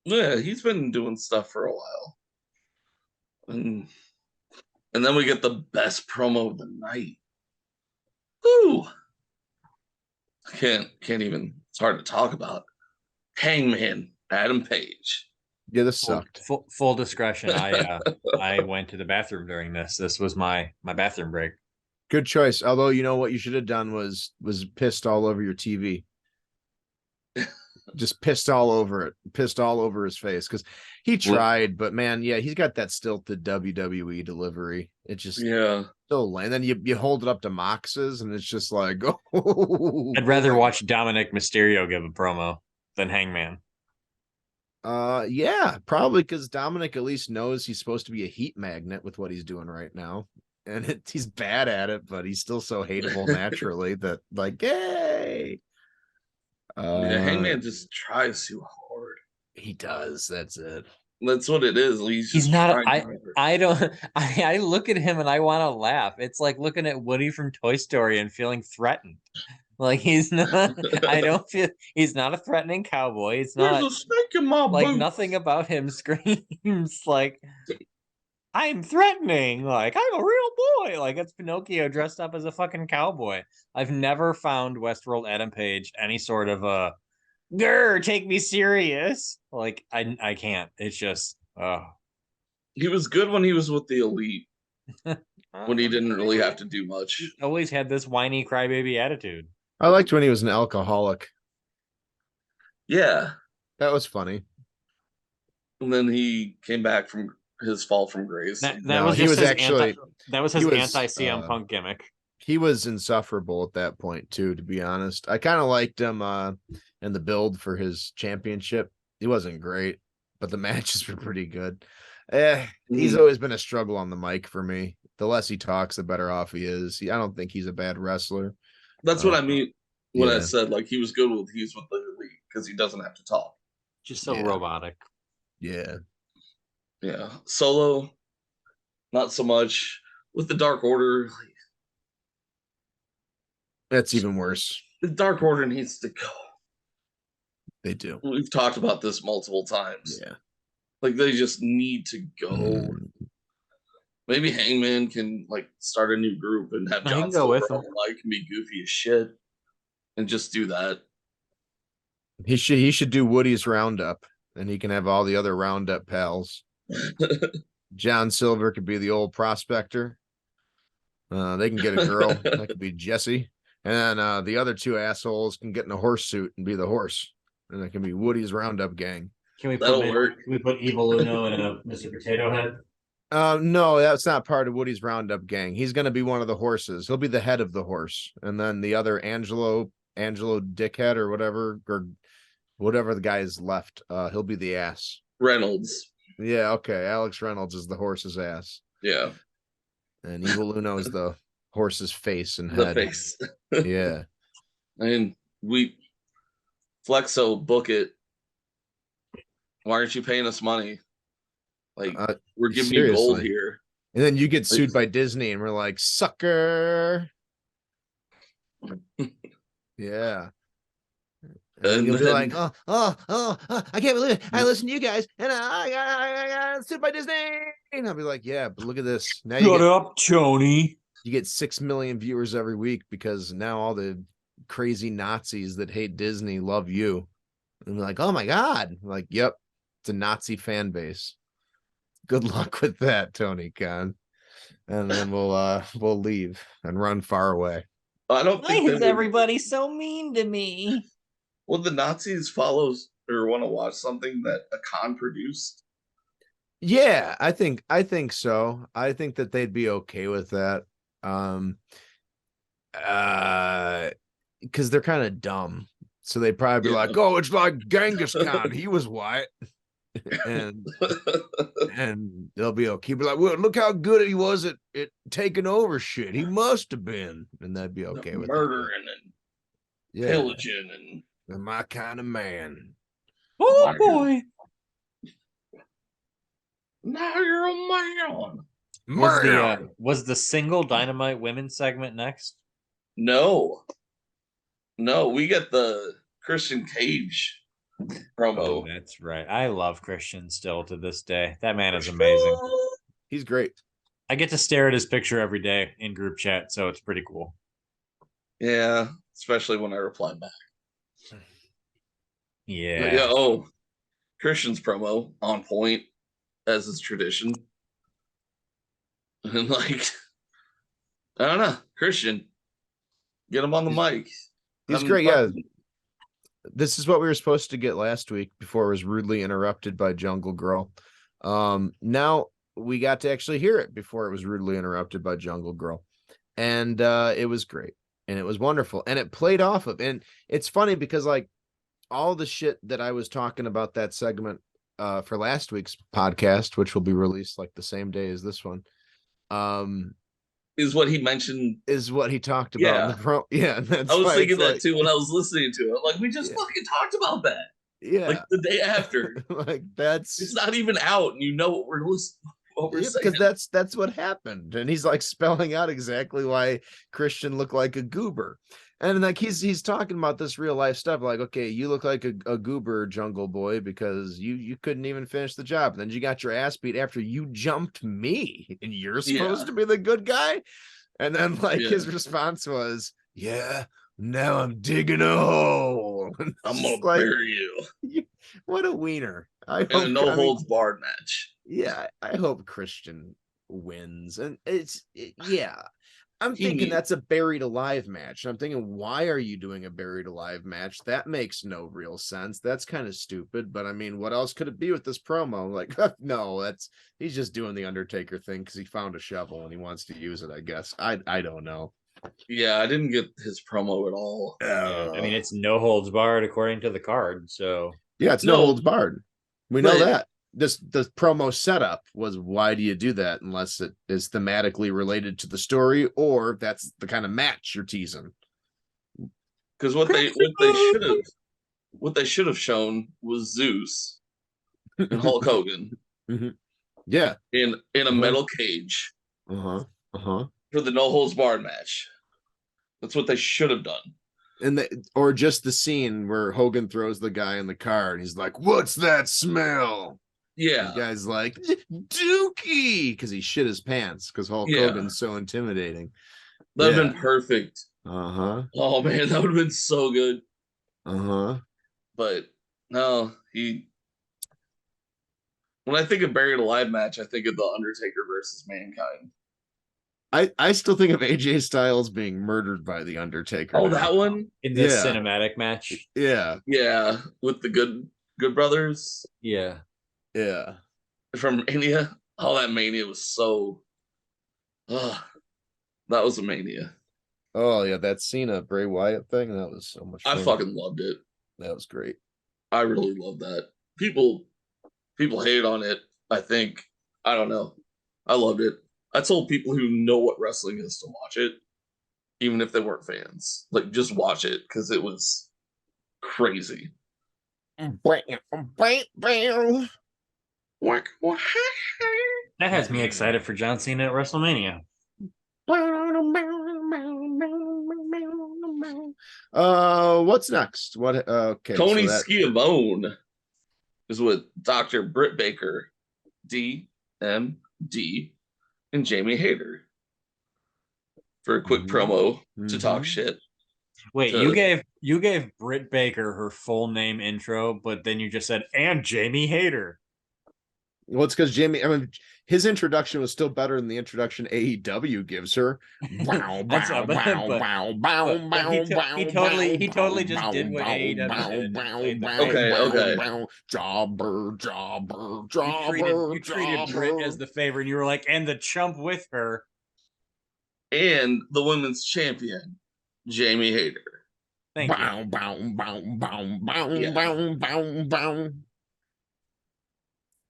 Yeah, he's been doing stuff for a while. And then we get the best promo of the night. Woo! Can't even, it's hard to talk about. Hangman Adam Page. Yeah, this sucked. Full discretion. I went to the bathroom during this. This was my bathroom break. Good choice. Although, you know what you should have done was pissed all over your TV. Just pissed all over it. Pissed all over his face. Because he tried, but man, yeah, he's got that stilted WWE delivery. It just so lame. And then you hold it up to Mox's, and it's just like, oh. I'd rather watch Dominic Mysterio give a promo than Hangman. Yeah, probably because Dominic at least knows he's supposed to be a heat magnet with what he's doing right now. And he's bad at it, but he's still so hateable naturally that, like, hey. Yeah, Hangman just tries too hard. He does. That's it. That's what it is. He's not. I look at him and I want to laugh. It's like looking at Woody from Toy Story and feeling threatened. Like he's not. I don't feel. He's not a threatening cowboy. It's not. There's a snake in my like boot. nothing about him screams like I'm threatening. Like I'm a real boy. Like it's Pinocchio dressed up as a fucking cowboy. I've never found Westworld Adam Page any sort of a grr, take me serious. Like I can't. It's just he was good when he was with the Elite. When he didn't really have to do much. He always had this whiny crybaby attitude. I liked when he was an alcoholic. Yeah. That was funny. And then he came back from his fall from grace. That was his anti CM Punk gimmick. He was insufferable at that point too, to be honest. I kind of liked him in the build for his championship. He wasn't great, but the matches were pretty good. He's always been a struggle on the mic for me. The less he talks, the better off he is. I don't think he's a bad wrestler. That's what I mean when I said like he was good with the Elite because he doesn't have to talk. Just so robotic. Yeah. Yeah. Solo, not so much. With the Dark Order, that's even worse. The Dark Order needs to go. They do. We've talked about this multiple times. Yeah. Like they just need to go. Maybe Hangman can like start a new group and have John go with him. Like can be goofy as shit and just do that. He should do Woody's Roundup, and he can have all the other Roundup pals. John Silver could be the old prospector. They can get a girl. That could be Jesse. And then the other two assholes can get in a horse suit and be the horse. And that can be Woody's Roundup gang. Can we That'll work. Can we put Evil Uno in a Mr. Potato Head? No, that's not part of Woody's Roundup gang. He's going to be one of the horses. He'll be the head of the horse. And then the other Angelo Dickhead or whatever the guy is left, he'll be the ass. Reynolds. Yeah, okay. Alex Reynolds is the horse's ass. Yeah. And Evil Uno is the horse's face and The head. face. Yeah. I mean, Flexo, book it. Why aren't you paying us money? Like, we're giving you gold here. And then you get sued by Disney, and we're like, sucker. Yeah. And you'll be like, oh, I can't believe it. I listen to you guys, and I got sued by Disney. And I'll be like, yeah, but look at this. Now Shut up, Tony. You get 6 million viewers every week because now all the crazy Nazis that hate Disney love you. And like, oh my God. I'm like, yep, it's a Nazi fan base. Good luck with that, Tony Khan. And then we'll leave and run far away. I don't Why think is everybody so mean to me? would the Nazis follow or want to watch something that a con produced. Yeah, I think so. I think that they'd be okay with that. Because they're kind of dumb. So they'd probably be like, oh, it's like Genghis Khan. He was white. and they'll be okay. Be like, well, look how good he was at taking over shit. He must have been. And that'd be okay with murdering and pillaging and my kind of man. Oh boy. Now you're a man. Was the single Dynamite women's segment next? No, we get the Christian Cage promo. Oh, that's right. I love Christian still to this day. That man is amazing. He's great. I get to stare at his picture every day in group chat, so it's pretty cool. Yeah, especially when I reply back. Yeah. Oh, Christian's promo on point as is tradition. And like, I don't know, Christian, get him on the mic. He's great. Yeah. This is what we were supposed to get last week before it was rudely interrupted by Jungle Girl. Now we got to actually hear it before it was rudely interrupted by Jungle Girl. And it was great. And it was wonderful. And it played off of, and it's funny because like all the shit that I was talking about that segment for last week's podcast, which will be released like the same day as this one, is what he mentioned, is what he talked about in the pro. Yeah, that's I was thinking that too when I was listening to it. Like, we just fucking talked about that. Yeah, like the day after. Like that's, it's not even out, and you know what we're listening. Because that's what happened, and he's like spelling out exactly why Christian looked like a goober. And like he's talking about this real life stuff, like, okay, you look like a goober, Jungle Boy, because you couldn't even finish the job. And then you got your ass beat after you jumped me, and you're supposed to be the good guy. And then like his response was, "Yeah, now I'm digging a hole. I'm gonna bury you." What a wiener! In a no holds barred match. Yeah, I hope Christian wins, and yeah. I'm thinking that's a buried alive match. I'm thinking, why are you doing a buried alive match? That makes no real sense. That's kind of stupid. But I mean, what else could it be with this promo? Like, no, he's just doing the Undertaker thing because he found a shovel and he wants to use it, I guess. I don't know. Yeah, I didn't get his promo at all. I mean, it's no holds barred according to the card. So yeah, it's no holds barred. We know that. The promo setup was, why do you do that unless it is thematically related to the story, or that's the kind of match you're teasing? Because what they should have shown was Zeus and Hulk Hogan. Yeah, in a metal cage. For the no holds barred match. That's what they should have done. Or just the scene where Hogan throws the guy in the car and he's like, "What's that smell?" Yeah, the guy's like, "Dookie," because he shit his pants because Hulk Hogan's so intimidating. That'd have been perfect. Oh man, that would have been so good. But no, when I think of buried alive match, I think of the Undertaker versus Mankind. I still think of AJ Styles being murdered by the Undertaker. Oh, that one in the cinematic match. Yeah, with the Good Brothers. Yeah. From Mania. Oh, that Mania was so. That was a Mania. Oh yeah, that Cena Bray Wyatt thing, that was so much fun. I fucking loved it. That was great. I really love that. People hate on it. I think, I don't know. I loved it. I told people who know what wrestling is to watch it, even if they weren't fans. Like, just watch it because it was crazy. That has me excited for John Cena at WrestleMania. What's next? What? Okay, Tony Schiavone is with Dr. Britt Baker, DMD, and Jamie Hayter for a quick promo to talk shit. Wait, to- you gave Britt Baker her full name intro, but then you just said and Jamie Hayter. Well, it's because Jamie. I mean, his introduction was still better than the introduction AEW gives her. Wow, That's wow, but- wow, but- wow, wow, but he wow, he totally just did what AEW did and played the Okay. Jobber, you treated Britt as the favorite, and you were like, and the chump with her. and the women's champion, Jamie Hayter. Thank you. bow, bow, bow, bow, bow, Yeah. bow, bow, bow.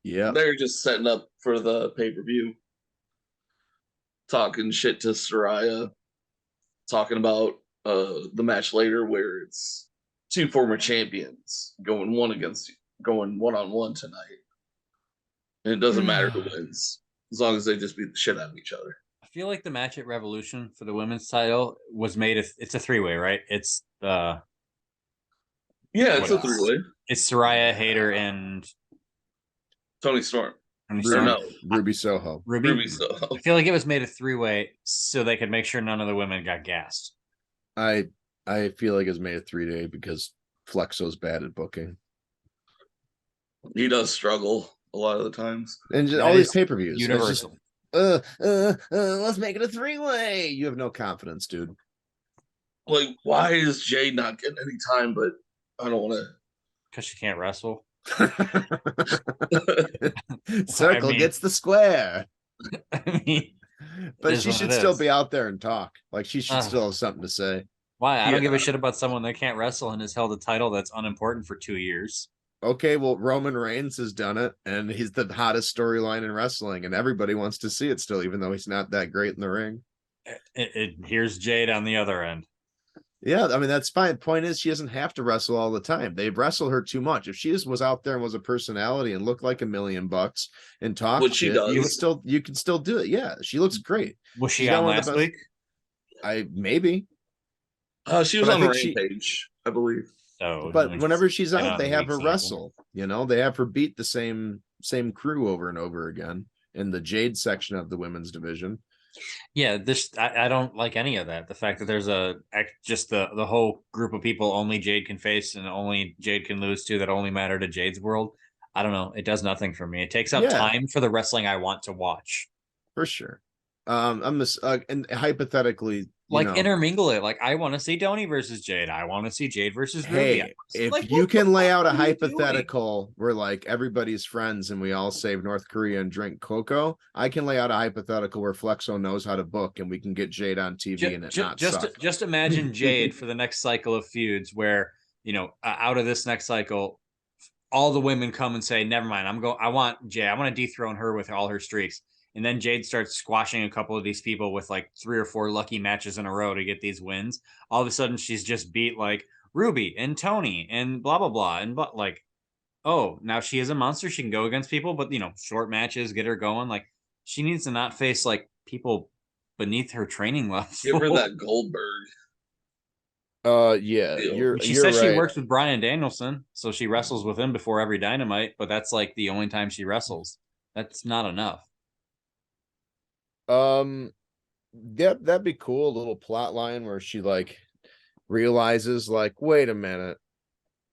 Yeah. They're just setting up for the pay-per-view. Talking shit to Soraya. Talking about the match later where it's two former champions going one-on-one tonight. And it doesn't matter who wins, as long as they just beat the shit out of each other. I feel like the match at Revolution for the women's title was made. It's a 3-way, right? It's Yeah, it's a What else? three-way. it's Soraya, Hayter, and Tony Storm. Tony Or Storm. no, Ruby Soho. Ruby. Ruby so. I feel like it was made a 3-way so they could make sure none of the women got gassed. I feel like it's made a 3-day because Flexo's bad at booking. He does struggle a lot of the times. And just That all these is pay-per-views. It's just, Universal. let's make it a 3-way. You have no confidence, dude. Like, why is Jade not getting any time? But I don't want Because she can't wrestle. Circle mean- gets the square. I mean, But is she what should it still is. be out there and talk. Like she should Uh. still have something to say. why? I don't give Yeah. a shit about someone that can't wrestle and has held a title that's unimportant for 2 years. Okay, well, Roman Reigns has done it, and he's the hottest storyline in wrestling, and everybody wants to see it still, even though he's not that great in the ring. Here's Jade on the other end. Yeah, I mean that's fine. Point is, she doesn't have to wrestle all the time. They wrestle her too much. If she just was out there and was a personality and looked like $1,000,000 and talked Which she shit, does. you can still do it. Yeah, she looks great. Was she She's not on one of last the best- week? I maybe, She was But I on think she- Rampage, I believe. So, but whenever she's been out, on they the have week her cycle. wrestle. You know, they have her beat the same crew over and over again in the Jade section of the women's division. Yeah, I don't like any of that. The fact that there's just the whole group of people only Jade can face and only Jade can lose to that only matter to Jade's world. I don't know. It does nothing for me. It takes up Yeah. time for the wrestling I want to watch. For sure. And hypothetically, Like you know, intermingle it. Like I want to see Tony versus Jade. I want to see Jade versus Ruby. I hey, wanna see- if like, you what the can lay fuck out a are you doing? hypothetical where like everybody's friends and we all save North Korea and drink cocoa, I can lay out a hypothetical where Flexo knows how to book and we can get Jade on TV and it not suck. Just imagine Jade for the next cycle of feuds where out of this next cycle, all the women come and say, "Never mind, I want Jade. I want to dethrone her with all her streaks." And then Jade starts squashing a couple of these people with like 3 or 4 lucky matches in a row to get these wins. All of a sudden, she's just beat like Ruby and Tony and blah blah blah and but like, oh, now she is a monster. She can go against people, but short matches get her going. Like she needs to not face like people beneath her training level. Give her that Goldberg. Yeah, Deal. She you're says right. she works with Bryan Danielson, so she wrestles with him before every Dynamite, but that's like the only time she wrestles. That's not enough. Yeah, that'd be cool. A little plot line where she like realizes, like, wait a minute.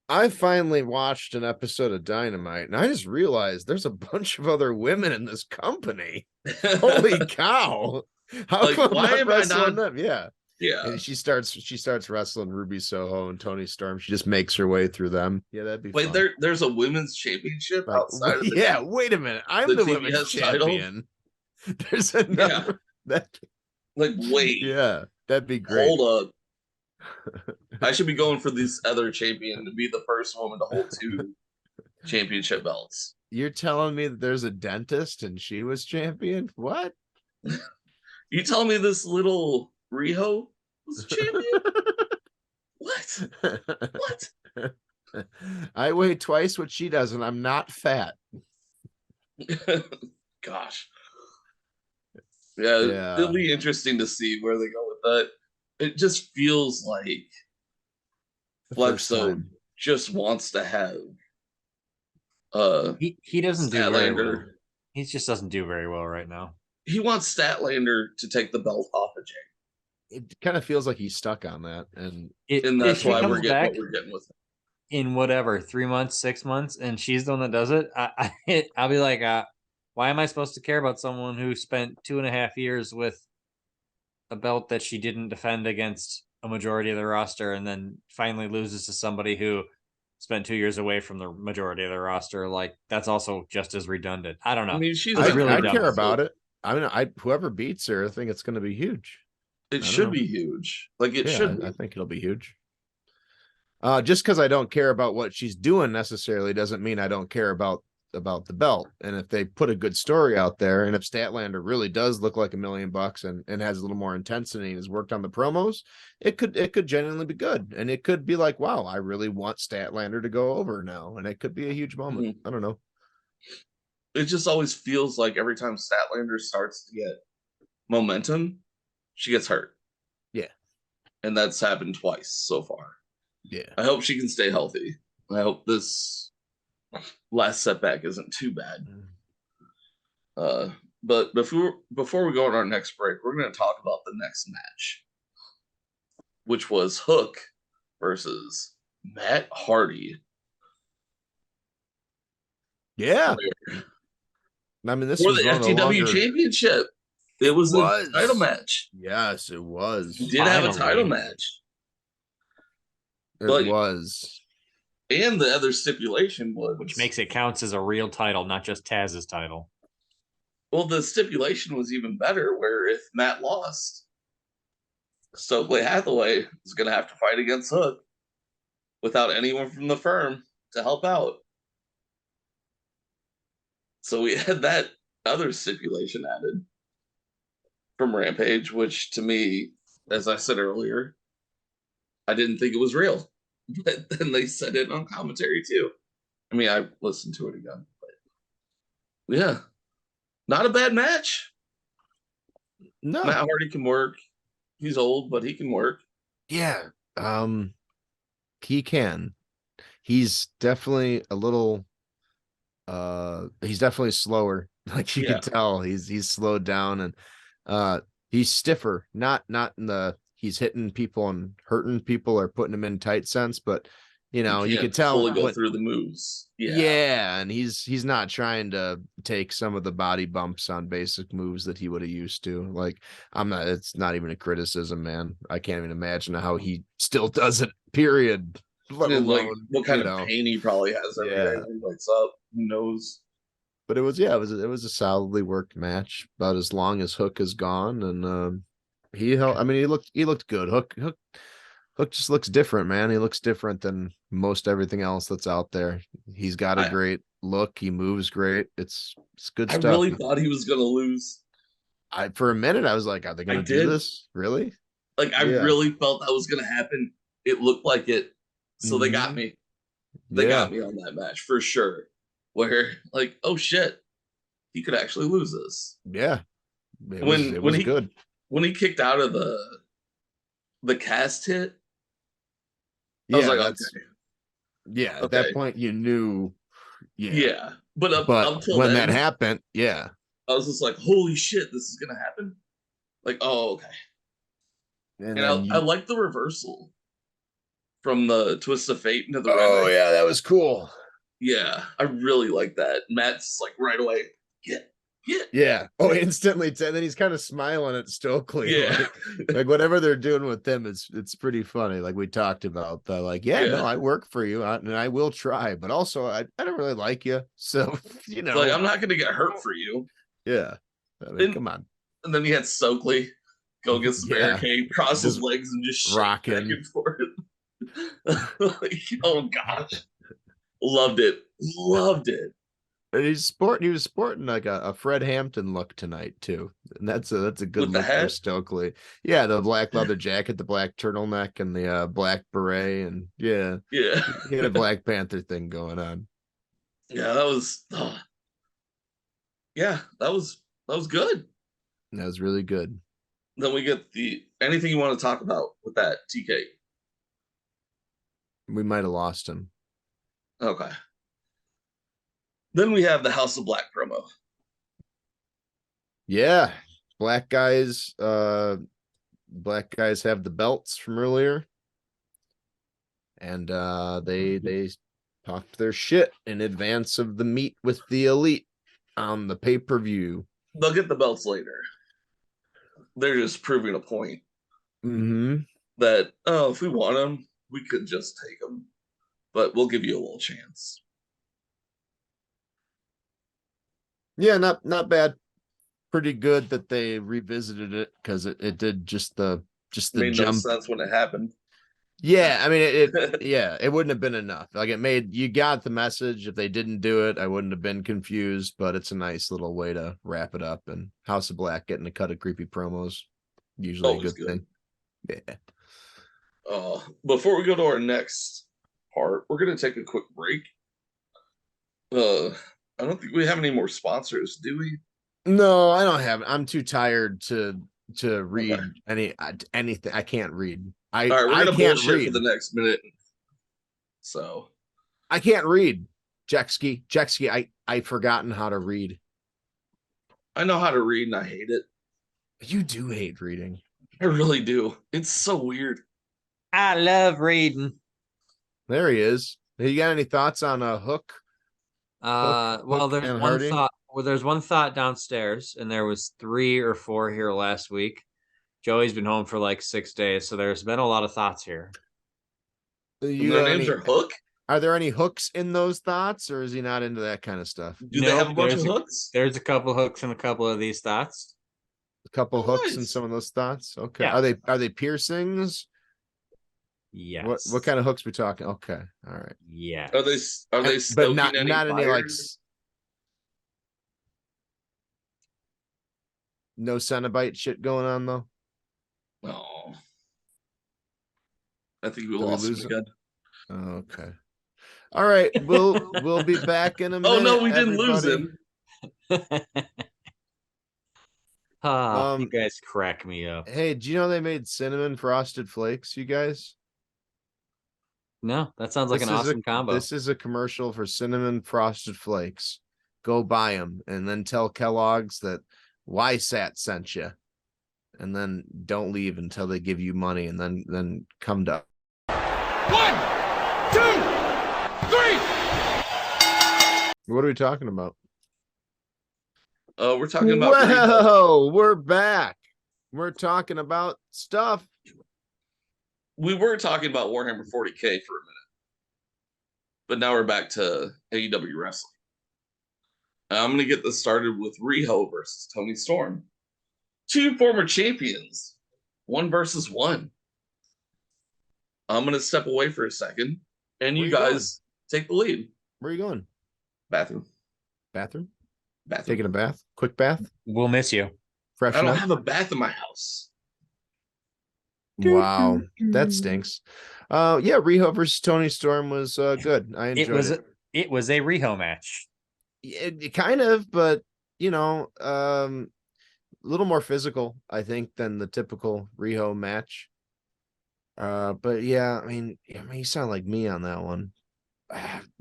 I finally watched an episode of Dynamite and I just realized there's a bunch of other women in this company. Holy cow. How Like, come why I'm am I wrestling not- them? Yeah. Yeah. And she starts wrestling Ruby Soho and Tony Storm. She just makes her way through them. Yeah, that'd be Wait, fun. there's a women's championship Like, outside of the yeah, wait a minute. I'm the the women's TBS title? champion. There's another that Like, wait, yeah, that'd be great. hold up. I should be going for this other champion to be the first woman to hold 2 championship belts. You're telling me that there's a dentist and she was champion? What? You tell me this little Riho was champion? What? What? I weigh twice what she does and I'm not fat. Gosh. Yeah, Yeah. it'll be interesting to see where they go with that. It just feels like The first Flexo time. just wants to have He doesn't do very well. Statlander. He just doesn't do very well right now. He wants Statlander to take the belt off of Jay. it kind of feels like he's stuck on that, and And if that's she why comes we're getting back what we're getting with him. in whatever 3 months, 6 months, and she's the one that does it, I'll be like, why am I supposed to care about someone who spent 2.5 years with a belt that she didn't defend against a majority of the roster, and then finally loses to somebody who spent 2 years away from the majority of the roster? Like, that's also just as redundant. I don't know. I mean, she's It's been really I dumb. care about it. I mean, whoever beats her, I think it's going to be huge. It don't should know. be huge. Like it Yeah, should be. I think it'll be huge. Just because I don't care about what she's doing necessarily doesn't mean I don't care about the belt. And if they put a good story out there, and if Statlander really does look like $1 million and has a little more intensity and has worked on the promos, it could genuinely be good. And it could be like, wow, I really want Statlander to go over now. And it could be a huge moment. I don't know. It just always feels like every time Statlander starts to get momentum, she gets hurt. Yeah. And that's happened twice so far. Yeah. I hope she can stay healthy. I hope this last setback isn't too bad. But before we go on our next break, we're going to talk about the next match, which was Hook versus Matt Hardy. Yeah. I mean, this For was the one of the FTW longer... Championship. It was a title match. Yes, it was. We did have a Finally. title match. It But- was. And the other stipulation was, Which makes it counts as a real title, not just Taz's title. well, the stipulation was even better, where if Matt lost, Stokely Hathaway is going to have to fight against Hook without anyone from the firm to help out. So we had that other stipulation added from Rampage, which to me, as I said earlier, I didn't think it was real. But then they said it on commentary too. I mean, I listened to it again. But yeah, not a bad match. No. Matt Hardy can work. He's old, but he can work. Yeah. He can. He's definitely a little he's definitely slower. Like you Yeah. can tell he's slowed down, and he's stiffer. Not in the he's hitting people and hurting people or putting them in tight sense, but you know, you can't can tell fully go when, through the moves. yeah, and he's not trying to take some of the body bumps on basic moves that he would have used to. Like, it's not even a criticism, man. I can't even imagine how he still does it, period. Let And like alone, what kind you of know. pain he probably has every day Yeah. when he wakes up. Who knows? But it was a solidly worked match, about as long as Hook is gone, and he held. I mean, he looked good. Hook just looks different, man. He looks different than most everything else that's out there. He's got a great look. He moves great. It's good I stuff. really thought he was gonna lose. For a minute I was like, are they gonna do did. this? Really? Like I Yeah. really felt that was gonna happen. It looked like it. So they got me. They got me on that match for sure. Where like, oh shit, he could actually lose this. Yeah. It When was he- good. When he kicked out of the cast hit, I Yeah, was like, that's okay. yeah. At Okay. that point you knew. Yeah. But up But until when then, that happened, yeah. I was just like, holy shit, this is gonna happen. Like, oh, okay. And And I then like the reversal from the twist of fate into the oh red. yeah, that was cool. Yeah, I really like that. Matt's like right away. Yeah. Yeah. Oh, instantly. And then he's kind of smiling at Stokely. Yeah. Like whatever they're doing with him, it's pretty funny. Like we talked about, like, yeah, Yeah. no, I work for you, and I will try, but also I don't really like you, so you know, Like, I'm not gonna get hurt for you. yeah. I mean, And- come on, And then he had Stokely go against the Yeah. barricade, cross his Just legs, and just shake rocking. back and forth. Like, oh gosh, loved it. And he was sporting like a Fred Hampton look tonight too, and that's a good With the look for hat? Stokely. Yeah, the black leather jacket, the black turtleneck, and the black beret, and yeah, Yeah, he had a Black Panther thing going on. yeah, that was. Yeah, that was good. That was really good. Then we get anything you want to talk about with that TK. We might have lost him. Okay. Then we have the House of Black promo. Yeah, black guys black guys have the belts from earlier. And they talked their shit in advance of the meet with the elite on the pay-per-view. They'll get the belts later. They're just proving a point that, oh, if we want them, we could just take them. But we'll give you a little chance. Yeah, not bad. Pretty good that they revisited it because it did just the Made no jump. sense when it happened. Yeah, I mean it wouldn't have been enough. Like you got the message. If they didn't do it, I wouldn't have been confused, but it's a nice little way to wrap it up. And House of Black getting a cut of creepy promos, usually Always a good thing. Yeah. Before we go to our next part, we're gonna take a quick break. I don't think we have any more sponsors, do we? No, I don't have. I'm too tired to read anything. I can't read. All right, we're gonna can't bullshit read for the next minute. So I can't read. Jexky, I've forgotten how to read. I know how to read and I hate it. You do hate reading. I really do. It's so weird. I love reading. There he is. You got any thoughts on a Hook? Well, there's and one Hardy? thought. Well, there's one thought downstairs, and there was 3 or 4 here last week. Joey's been home for like 6 days, so there's been a lot of thoughts here. Their names are Hook? Are there any hooks in those thoughts, or is he not into that kind of stuff? Do they have a bunch of hooks? There's a couple hooks in a couple of these thoughts. A couple hooks in some of those thoughts. Okay. Yeah. Are they piercings? Yes. What kind of hooks we talking? Okay. All right. Yeah. Are they but not any like no Cenobite shit going on though? No. I think we Did we lost lose him again. Okay. All right. We'll be back in a minute. Oh no, we didn't lose him. You guys crack me up. Hey, do you know they made cinnamon frosted flakes, you guys? No, that sounds like an awesome combo. This is a commercial for cinnamon frosted flakes. Go buy them and then tell Kellogg's that YSATS sent you. And then don't leave until they give you money and then come to 1, 2, 3. What are we talking about? We're talking about Whoa, we're back. We're talking about stuff. We were talking about Warhammer 40K for a minute, but now we're back to AEW wrestling. I'm going to get this started with Riho versus Tony Storm. 2 former champions, 1 versus 1. I'm going to step away for a second, and you guys take the lead. Where are you going? Bathroom. Taking a bath? Quick bath? We'll miss you. I don't have a bath in my house. Wow, that stinks. Yeah, Riho versus Tony Storm was good. I enjoyed it. It was a Riho match. It kind of, but you know, a little more physical, I think, than the typical Riho match. But yeah, I mean, you sound like me on that one.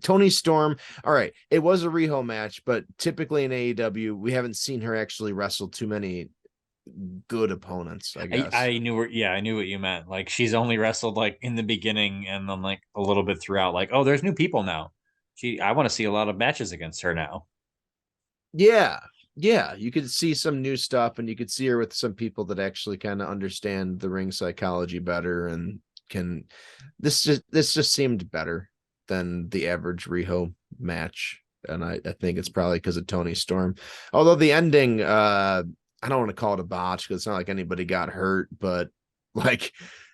Tony Storm. All right, it was a Riho match, but typically in AEW, we haven't seen her actually wrestle too many good opponents. I guess I knew what you meant. Like she's only wrestled like in the beginning and then like a little bit throughout. Like, oh, there's new people now. I want to see a lot of matches against her now. Yeah, you could see some new stuff, and you could see her with some people that actually kind of understand the ring psychology better, and can. This just seemed better than the average Riho match, and I think it's probably because of Tony Storm. Although the ending, I don't want to call it a botch because it's not like anybody got hurt, but like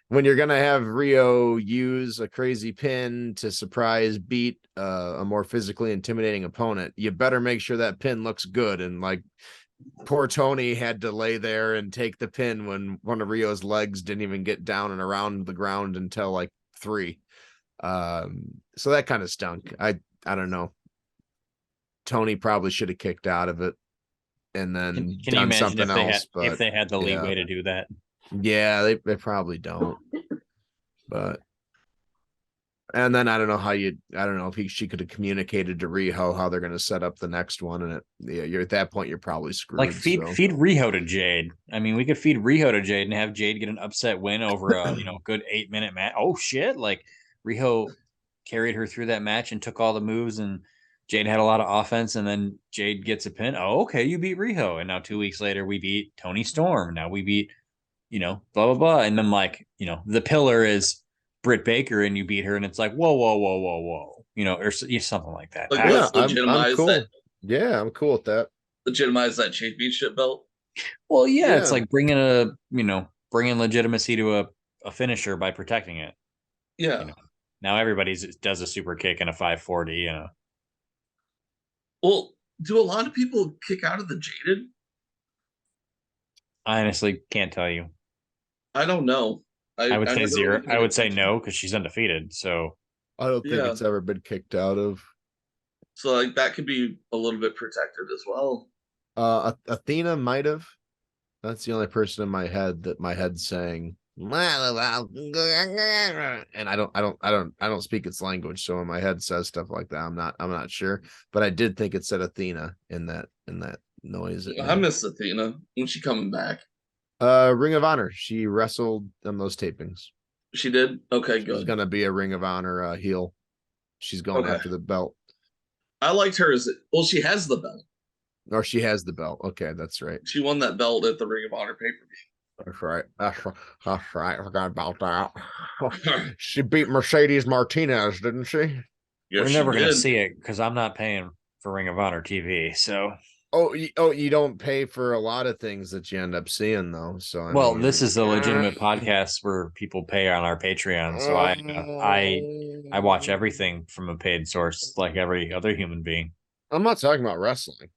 when you're gonna have Rio use a crazy pin to surprise beat a more physically intimidating opponent, you better make sure that pin looks good. And like poor Tony had to lay there and take the pin when one of Rio's legs didn't even get down and around the ground until like 3. So that kind of stunk. I don't know. Tony probably should have kicked out of it and then Can done something else. If they had the leeway to do that? Yeah, they probably don't. But And then I don't know if she could have communicated to Riho how they're going to set up the next one, and you're at that point you're probably screwed. Like feed Riho to Jade. I mean, we could feed Riho to Jade and have Jade get an upset win over a good 8-minute match. Oh shit! Like Riho carried her through that match and took all the moves, and Jade had a lot of offense, and then Jade gets a pin. Oh, okay, you beat Riho, and now 2 weeks later we beat Toni Storm. Now we beat blah blah blah, and then the pillar is Britt Baker, and you beat her, and it's like whoa whoa whoa whoa whoa, or something like that. Like, let's legitimize I'm cool. that. Yeah, I'm cool with that. Legitimize that championship belt. Well, yeah, it's like bringing legitimacy to a finisher by protecting it. Yeah. Now everybody does a super kick and a 540. Well, do a lot of people kick out of the Jaded? I honestly can't tell you. I don't know. I would say zero. I would say no because she's undefeated. So I don't think it's ever been kicked out of. So like that could be a little bit protected as well. Athena might have. That's the only person in my head that my head's saying. And I don't speak its language, so when my head says stuff like that, I'm not sure. But I did think it said Athena in that noise. I miss Athena. When's she coming back? Ring of Honor. She wrestled on those tapings. She did? Okay, good. She's gonna be a Ring of Honor heel. She's going after the belt. I liked her she has the belt. Or she has the belt. Okay, that's right. She won that belt at the Ring of Honor pay-per-view. That's right. That's right. I forgot about that. She beat Mercedes Martinez, didn't she? Yes, we're never gonna see it because I'm not paying for Ring of Honor TV. So you don't pay for a lot of things that you end up seeing though. So I mean, this is a legitimate podcast where people pay on our Patreon. So I watch everything from a paid source like every other human being. I'm not talking about wrestling.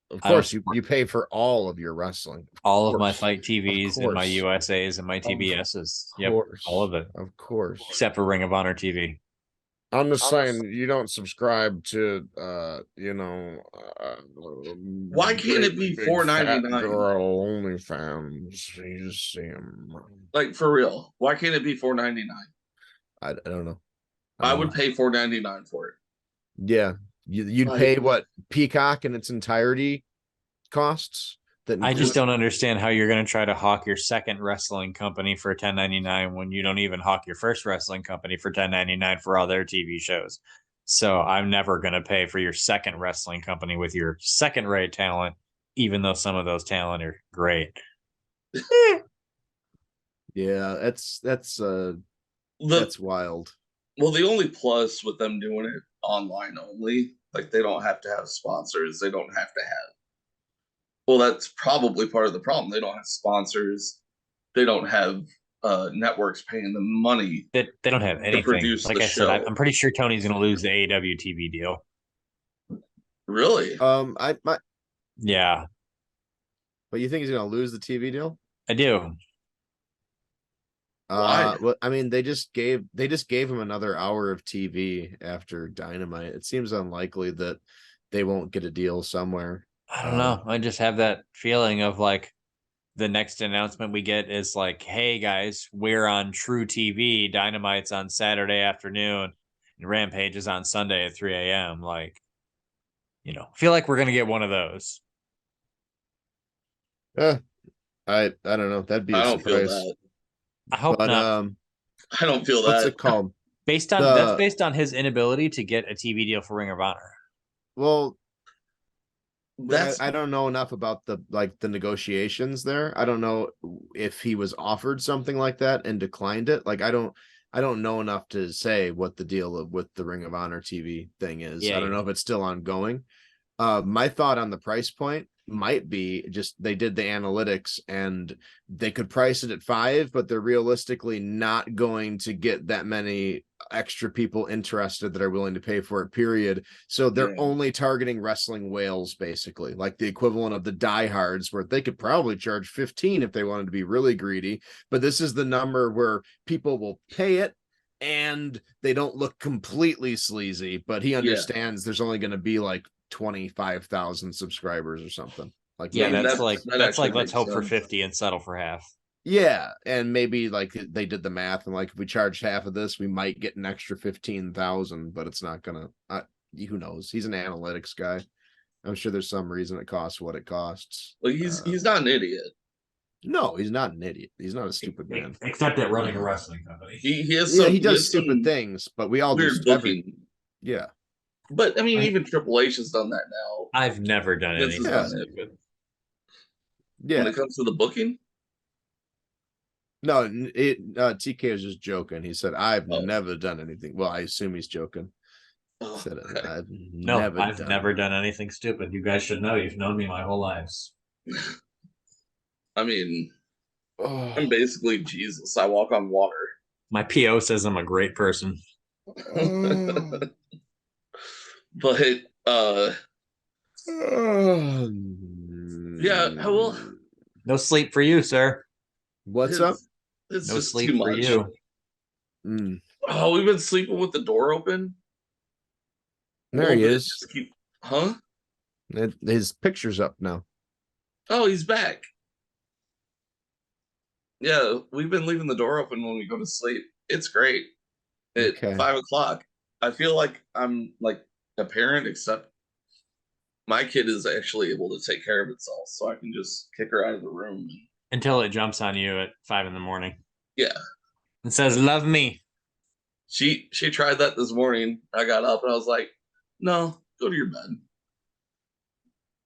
Of course, you pay for all of your wrestling. All of my Fight TVs and my USAs and my TBSs. Yep, all of it. Of course. Except for Ring of Honor TV. I'm just saying you don't subscribe to why can't it be $4.99? Girl OnlyFans. You just see them. Like for real. Why can't it be $4.99? I don't know. I would pay $4.99 for it. Yeah. You'd pay what Peacock in its entirety costs. I just don't understand how you're going to try to hawk your second wrestling company for $10.99 when you don't even hawk your first wrestling company for $10.99 for all their TV shows. So I'm never going to pay for your second wrestling company with your second-rate talent, even though some of those talent are great. Yeah, that's wild. Well, the only plus with them doing it online only, like they don't have to have sponsors. They don't have to have. Well, that's probably part of the problem. They don't have sponsors. They don't have networks paying them money. They don't have anything. To produce like I said, I'm pretty sure Tony's going to lose the AEW TV deal. Really? Yeah. But you think he's going to lose the TV deal? I do. Why? Well, I mean, they just gave him another hour of TV after Dynamite. It seems unlikely that they won't get a deal somewhere. I don't know. I just have that feeling of like the next announcement we get is like, hey guys, we're on True TV. Dynamite's on Saturday afternoon and Rampage is on Sunday at 3 a.m. Like, feel like we're going to get one of those. I don't know. That'd be a surprise. I hope not. I don't feel that. What's it called? That's based on his inability to get a TV deal for Ring of Honor. Well, I don't know enough about the negotiations there. I don't know if he was offered something like that and declined it. Like I don't know enough to say what the deal with the Ring of Honor TV thing is. I don't know if it's still ongoing. My thought on the price point might be just they did the analytics and they could price it at $5, but they're realistically not going to get that many extra people interested that are willing to pay for it, period. So they're only targeting wrestling whales, basically, like the equivalent of the diehards, where they could probably charge 15 if they wanted to be really greedy. But this is the number where people will pay it and they don't look completely sleazy, but he understands there's only going to be like 25,000 subscribers or something like that's like let's hope sense. for 50 and settle for half. Yeah, and maybe like they did the math and like if we charge half of this, we might get an extra 15,000, but it's not gonna. Who knows? He's an analytics guy. I'm sure there's some reason it costs what it costs. Like he's not an idiot. No, he's not an idiot. He's not a stupid man. Except at running a wrestling company. He has Yeah, some. he does has some stupid things, but we all do weird booking. Yeah, But I mean, even Triple H has done that now. I've never done Vince has anything done it. stupid. yeah. When it comes to the booking, No, TK was just joking. He said, "I've Oh. never done anything." Well, I assume he's joking. oh, Said, okay. I've No, never I've done never done anything stupid. You guys should know. You've known me my whole lives. I mean, Oh. I'm basically Jesus. I walk on water. My PO says I'm a great person. But yeah, well, No sleep for you, sir. What's up? It's No just sleep too for much. you. Mm. Oh, we've been sleeping with the door open. There he Well, is. just huh? His picture's up now. Oh, he's back. Yeah, we've been leaving the door open when we go to sleep. It's great. At Okay. 5 o'clock, I feel like I'm like a parent, except my kid is actually able to take care of itself, so I can just kick her out of the room. Until it jumps on you at 5 a.m. Yeah, and says, "Love me." she tried that this morning. I got up and I was like, "No, go to your bed."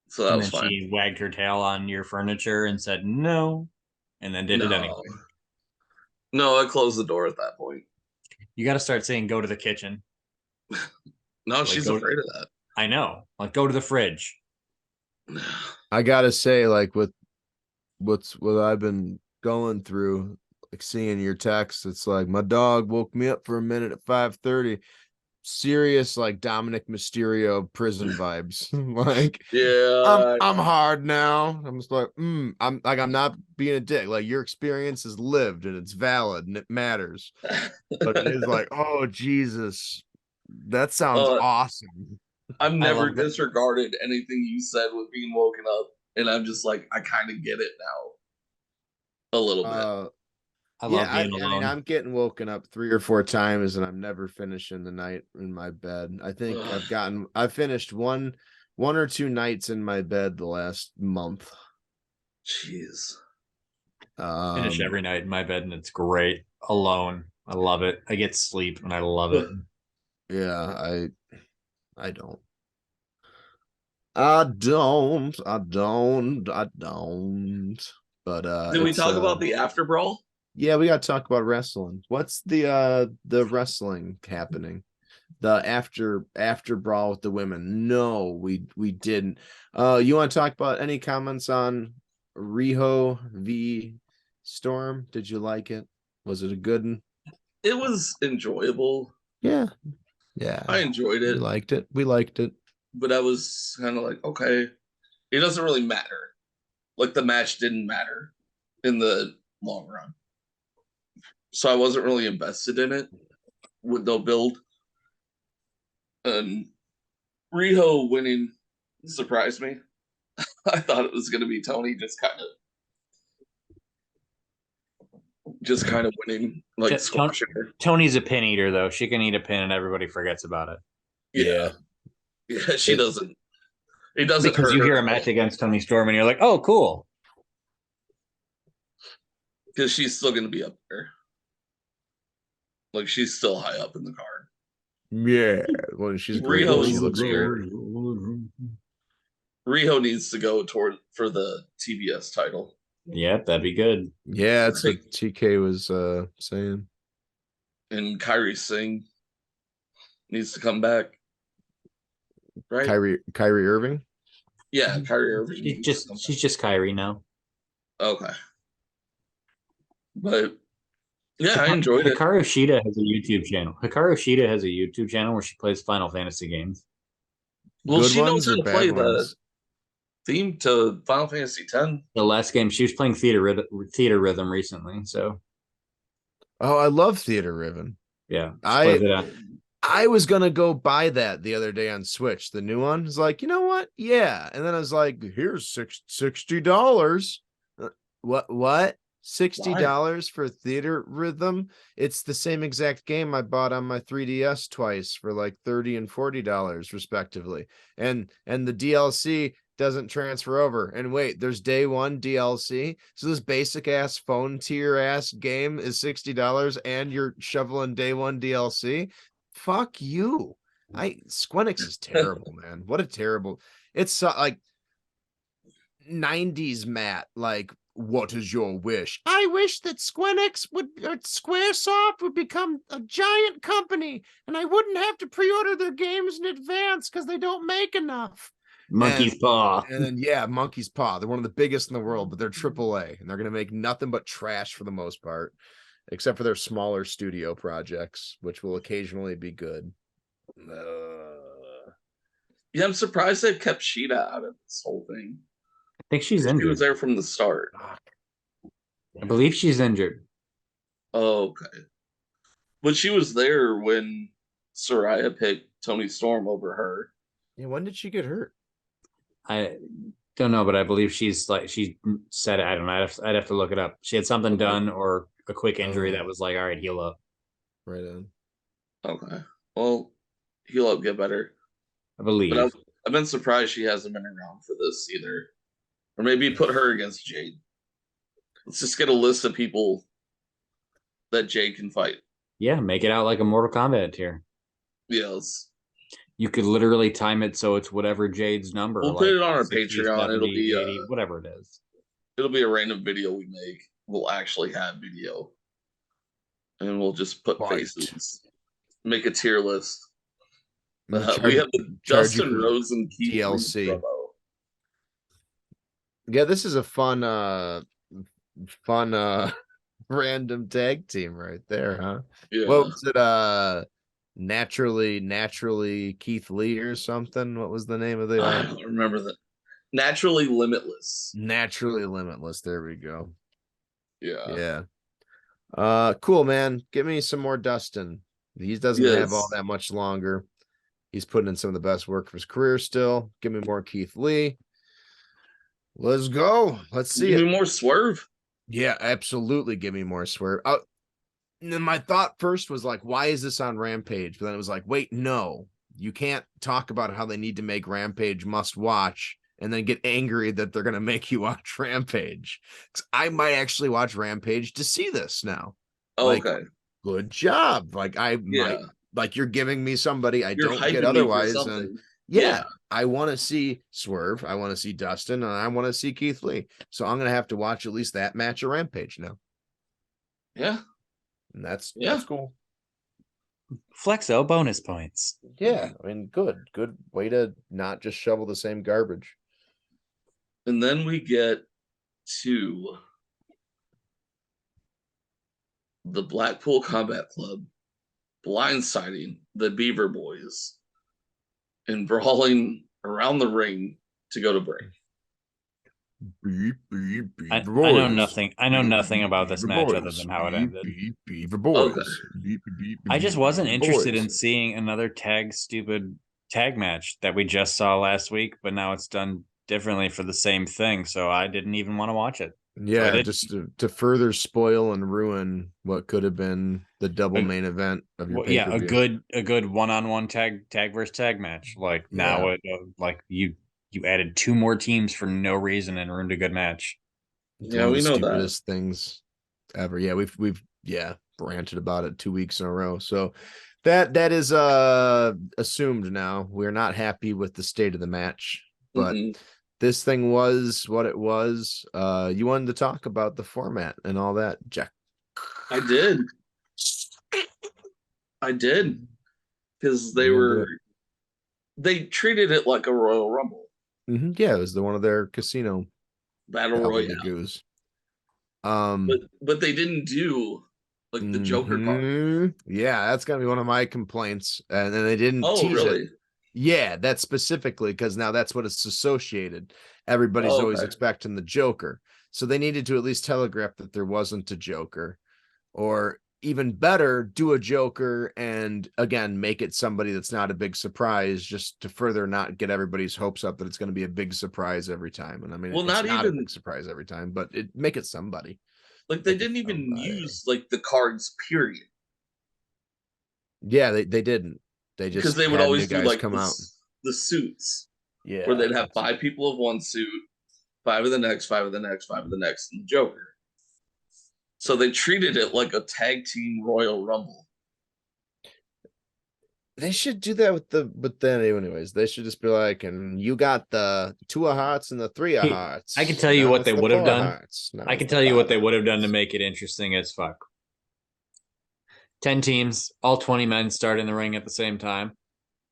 So that And was then fine. she wagged her tail on your furniture and said no, and then did it anyway. No, I closed the door at that point. You got to start saying, "Go to the kitchen." No, Like, she's go- afraid of that. I know. Like, go to the fridge. I gotta say, like what I've been going through, like seeing your text, it's like my dog woke me up for a minute at 5:30. Serious like Dominic Mysterio prison vibes. Like Yeah, I'm hard now. I'm just like, I'm not being a dick. Like your experience is lived and it's valid and it matters. But it is like, oh Jesus, that sounds awesome. I've never love that. disregarded anything you said with being woken up, and I'm just like, I kind of get it now, a little bit. I love being I alone. mean, I'm getting woken up 3 or 4 times and I'm never finishing the night in my bed. I think I finished one or 2 nights in my bed the last month. Jeez. Finish every night in my bed, and it's great. Alone. I love it. I get sleep, and I love it. Yeah, I don't. I don't. But Did we talk about the after brawl? yeah, we gotta talk about wrestling. What's the wrestling happening? The after brawl with the women. No, we didn't. You want to talk about any comments on Riho v Storm? Did you like it? Was it a good one? It was enjoyable. Yeah. I enjoyed We it, liked it. We liked it. but I was kind of like, okay, it doesn't really matter. Like the match didn't matter in the long run, so I wasn't really invested in it with no build. And Riho winning surprised me. I thought it was going to be Tony just kind of winning, like squashing her. Tony's a pin eater, though. She can eat a pin, and everybody forgets about it. Yeah, she doesn't. It doesn't Because hurt you her hear a match against Tony Storm, and you're like, "Oh, cool." because she's still going to be up there. Like she's still high up in the card. Yeah. Well, she's great. Riho's She looks great. Riho needs to go for the TBS title. Yep, that'd be good. Yeah, that's what TK was saying. And Kyrie Singh needs to come back. Right? Kyrie Irving. Yeah, Kyrie Irving. She's just Kyrie now. Okay. But yeah, I enjoyed it. Hikaru Shida has a YouTube channel. Hikaru Shida has a YouTube channel where she plays Final Fantasy games. Well, Good she knows ones how or to bad play ones? the theme to Final Fantasy X. The last game, she was playing Theater Rhythm recently. So, Oh, I love Theater Riven. yeah. She plays it on. I was gonna go buy that the other day on Switch, the new one. I was like, you know what? Yeah. And then I was like, here's $60. What? $60 for Theater Rhythm. It's the same exact game I bought on my 3DS twice for like $30 and $40 respectively. And the DLC doesn't transfer over. And wait, there's day one DLC. So this basic ass phone tier ass game is $60 and you're shoveling day one DLC. Fuck you. Squenix is terrible, man. What a terrible. It's like 90s Matt, like, what is your wish? I wish that Squaresoft would become a giant company and I wouldn't have to pre-order their games in advance because they don't make enough. Monkey's paw. And then, yeah, Monkey's Paw. They're one of the biggest in the world, but they're AAA, and they're going to make nothing but trash for the most part, except for their smaller studio projects, which will occasionally be good. Yeah, I'm surprised they've kept Sheeta out of this whole thing. I think she's She injured. was there from the start. I believe she's injured. Oh, okay. But she was there when Soraya picked Tony Storm over her. Yeah, when did she get hurt? I don't know, but I believe she said, I don't know. I'd have to look it up. She had something done or a quick injury that was like, all right, heal up. Right on. Okay. Well, heal up, get better. I believe. But I've been surprised she hasn't been around for this either. Or maybe put her against Jade. Let's just get a list of people that Jade can fight. Yeah, make it out like a Mortal Kombat tier. Yes. You could literally time it so it's whatever Jade's number. We'll like put it on our 60, Patreon. 70, It'll be 80, whatever it is. It'll be a random video we make. We'll actually have video. And we'll just put faces. Make a tier list. We have the Dustin Rose and Keith DLC. Lee promo. Yeah, this is a fun random tag team right there, huh? Yeah. What was it? Naturally Keith Lee or something. What was the name of the I don't remember that. Naturally Limitless. Naturally Limitless? There we go. Yeah. Cool, man. Give me some more Dustin. He doesn't have all that much longer. He's putting in some of the best work of his career still. Give me more Keith Lee. Let's go. Let's see. Give me more Swerve. Yeah, absolutely. Give me more Swerve. My thought first was like, why is this on Rampage? But then it was like, wait, no, you can't talk about how they need to make Rampage must watch and then get angry that they're going to make you watch Rampage. I might actually watch Rampage to see this now. Okay. Good job. Like might, like you're giving me somebody I don't get otherwise. And yeah, I want to see Swerve. I want to see Dustin, and I want to see Keith Lee. So I'm going to have to watch at least that match of Rampage now. Yeah. And that's cool. Flexo bonus points. Yeah, I mean, good way to not just shovel the same garbage. And then we get to the Blackpool Combat Club blindsiding the Beaver Boys and brawling around the ring to go to break. I know nothing. I know nothing about this match other than how it ended. Beaver Boys. I just wasn't interested in seeing another stupid tag match that we just saw last week, but now it's done differently for the same thing, so I didn't even want to watch it. Yeah, So just to further spoil and ruin what could have been the double main event of your pay-per-view. a good one-on-one tag versus tag match. Like now, like you added 2 more teams for no reason and ruined a good match. Yeah, we know that. Stupidest things ever. Yeah, we've ranted about it 2 weeks in a row. So that is assumed now. We're not happy with the state of the match, but this thing was what it was. You wanted to talk about the format and all that, Jack. I did. Because they treated it like a Royal Rumble. Yeah, it was one of their casino battle royale. But they didn't do like the Joker part. Yeah, that's gonna be one of my complaints. And then they didn't tease it. Yeah, that's specifically because now that's what it's associated. Everybody's always expecting the Joker. So they needed to at least telegraph that there wasn't a Joker. Or even better, do a Joker and again make it somebody that's not a big surprise, just to further not get everybody's hopes up that it's going to be a big surprise every time. And I mean, it's not a big surprise every time, but make it somebody. Like they didn't even use like the cards, period. Yeah, they didn't. They Because just they would had always new do guys like come out. the suits, Yeah, where they'd have 5 people of one suit, 5 of the next, 5 of the next, 5 of the next, and the Joker. So they treated it like a tag team Royal Rumble. they should do that with then anyways. They should just be like, and you got the 2 of hearts and the 3 of Hey, hearts. I can tell you Now what it's they the would have 4 done. hearts. Now I it's can the tell you what 5 they would have done to hearts. make it interesting as fuck. 10 teams, all 20 men start in the ring at the same time.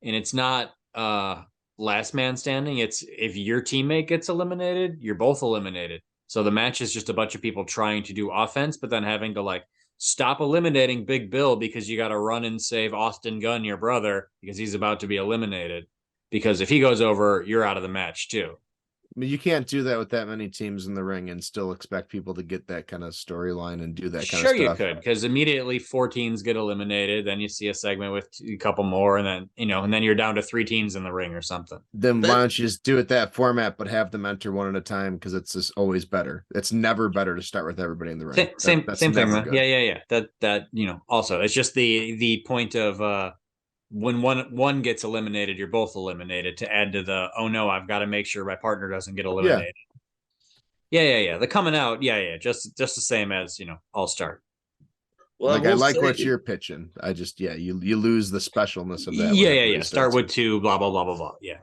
And it's not last man standing. It's if your teammate gets eliminated, you're both eliminated. So the match is just a bunch of people trying to do offense, but then having to like stop eliminating Big Bill because you got to run and save Austin Gunn, your brother, because he's about to be eliminated. Because if he goes over, you're out of the match too. I mean, you can't do that with that many teams in the ring and still expect people to get that kind of storyline and do that kind Sure, of you stuff. could, because immediately 4 teams get eliminated. Then you see a segment with a couple more, and then and then you're down to 3 teams in the ring or something. Then why don't you just do it that format, but have them enter one at a time? Because it's just always better. It's never better to start with everybody in the ring. Same thing. Good. Yeah. That also it's just the point of when one gets eliminated, you're both eliminated. To add to the oh no, I've got to make sure my partner doesn't get eliminated. Yeah. The coming out, just the same as All Star. Well, Like I like what you're pitching. I just you lose the specialness of that. Yeah. Start with 2, blah blah blah blah blah. Yeah.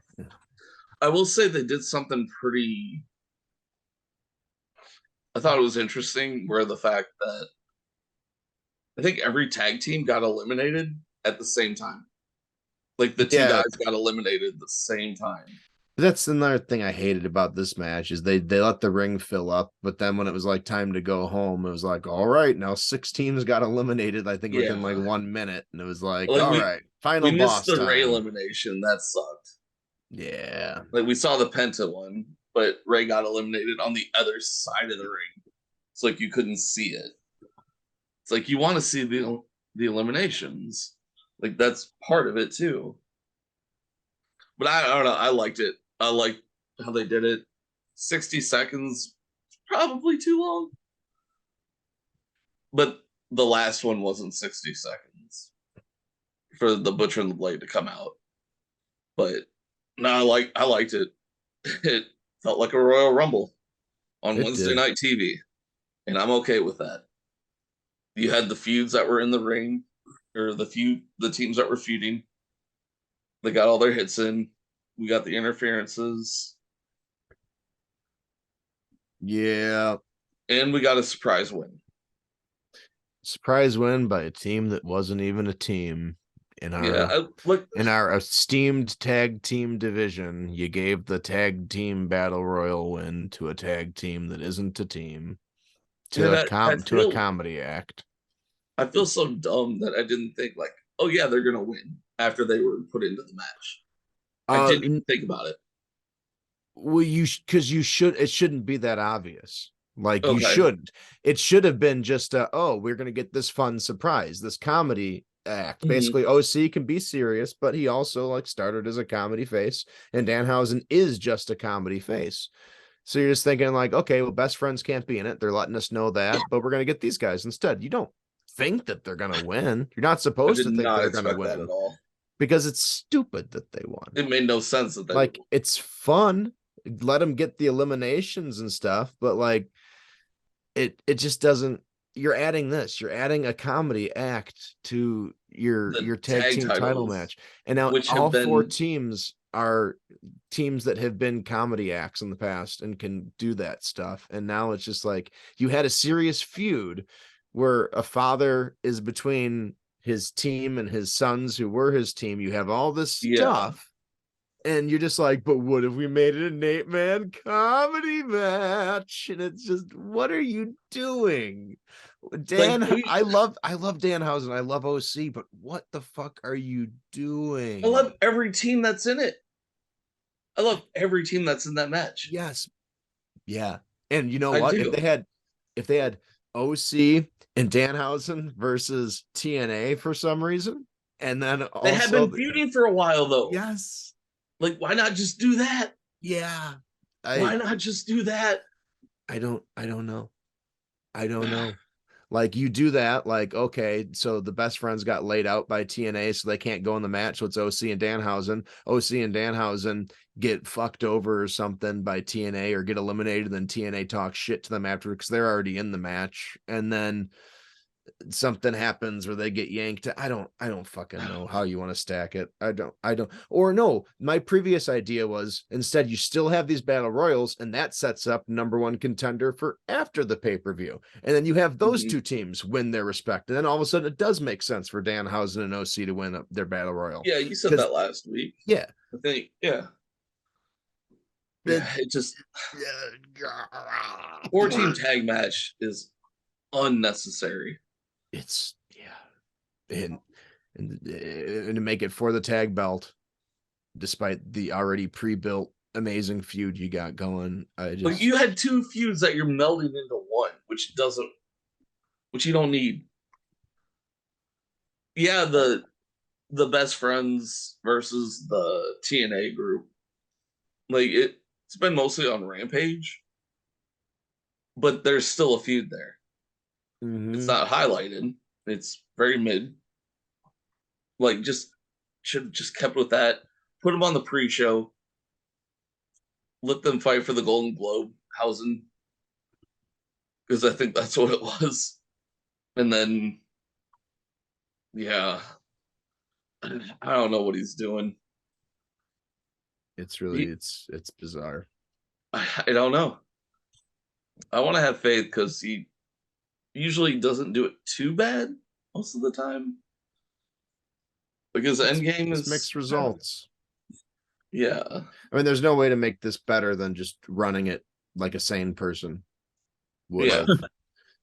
I will say they did something pretty. I thought it was interesting, where the fact that I think every tag team got eliminated at the same time. Like the 2 guys got eliminated at the same time. That's another thing I hated about this match is they let the ring fill up, but then when it was like time to go home, it was like, all right, now 6 teams got eliminated. I think within like 1 minute, and it was like all right, final we boss missed the Ray time. elimination. That sucked. Yeah, like we saw the Penta one, but Ray got eliminated on the other side of the ring. It's like you couldn't see it. It's like you want to see the eliminations. Like that's part of it too. But I don't know. I liked it. I liked how they did it. 60 seconds, probably too long. But the last one wasn't 60 seconds for the Butcher and the Blade to come out. But no, I liked it. It felt like a Royal Rumble on Wednesday night TV. And I'm okay with that. You had the feuds that were in the ring, or the teams that were feuding. They got all their hits in. We got the interferences. Yeah. And we got a surprise win. Surprise win by a team that wasn't even a team. In our esteemed tag team division, you gave the tag team battle royal win to a tag team that isn't a team, to a comedy act. I feel so dumb that I didn't think like, oh yeah, they're gonna win after they were put into the match. I didn't even think about it. Well, because you should. It shouldn't be that obvious. Like you should. It should have been just we're gonna get this fun surprise, this comedy act. Mm-hmm. Basically, OC can be serious, but he also started as a comedy face, and Danhausen is just a comedy face. So you're just thinking like, okay, well, best friends can't be in it. They're letting us know that, but we're gonna get these guys instead. You don't think that they're gonna win. You're not supposed to think they're gonna win at all, because it's stupid that they won. It made no sense that they it's fun. Let them get the eliminations and stuff, but it just doesn't. You're adding a comedy act to your tag team title match, and now all 4 teams are teams that have been comedy acts in the past and can do that stuff. And now it's just like you had a serious feud where a father is between his team and his sons who were his team. You have all this stuff, and you're just like, but what if we made it an 8-man comedy match? And it's just, what are you doing? I love Danhausen. I love OC, but what the fuck are you doing? I love every team that's in it. I love every team that's in that match. Yes. Yeah. And you know what? If they had OC and Danhausen versus TNA for some reason, and then also they have been feuding for a while though. Yes. Like, why not just do that? Yeah. Why not just do that? I don't know. I don't know. Like you do that, like, okay, so the best friends got laid out by TNA, so they can't go in the match. So it's OC and Danhausen. OC and Danhausen get fucked over or something by TNA or get eliminated, and then TNA talks shit to them after because they're already in the match. And then something happens where they get yanked. I don't fucking know how you want to stack it. I don't. Or no, my previous idea was instead you still have these battle royals, and that sets up number one contender for after the pay-per-view. And then you have those two teams win their respect. And then all of a sudden it does make sense for Danhausen and OC to win their battle royal. Yeah, you said that last week. Yeah. I think, yeah. Yeah, it just 4-team tag match is unnecessary. It's and to make it for the tag belt, despite the already pre-built amazing feud you got going. But you had two feuds that you're melding into one, which you don't need. Yeah, the best friends versus the TNA group. Like it's been mostly on Rampage, but there's still a feud there. Mm-hmm. It's not highlighted. It's very mid. Like, should have just kept with that. Put them on the pre-show. Let them fight for the Golden Globe housing. Because I think that's what it was. And then, yeah. I don't know what he's doing. It's really, it's bizarre. I don't know. I want to have faith because he usually doesn't do it too bad most of the time. Because Endgame is mixed results. Yeah. I mean, there's no way to make this better than just running it like a sane person would have.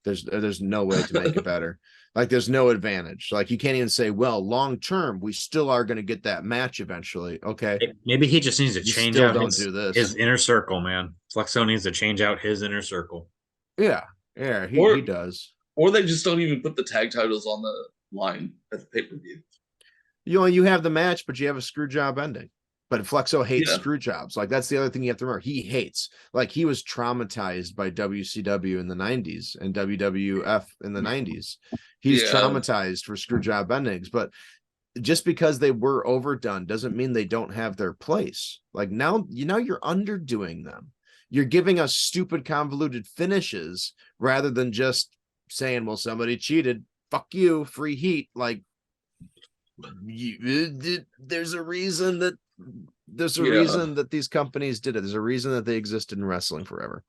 There's no way to make it better. Like there's no advantage. Like you can't even say, well, long term, we still are going to get that match eventually. Okay. Maybe he just needs to change out his inner circle, man. Flexo needs to change out his inner circle. Yeah. Yeah, he does. Or they just don't even put the tag titles on the line at the pay-per-view. You have the match, but you have a screw job ending. But Flexo hates screw jobs. Like that's the other thing you have to remember. He hates, like he was traumatized by WCW in the 90s and WWF in the 90s. He's traumatized for screw job endings, but just because they were overdone doesn't mean they don't have their place. Like now, you're underdoing them. You're giving us stupid convoluted finishes rather than just saying, well, somebody cheated. Fuck you, free heat. Like there's a reason that these companies did it. There's a reason that they existed in wrestling forever.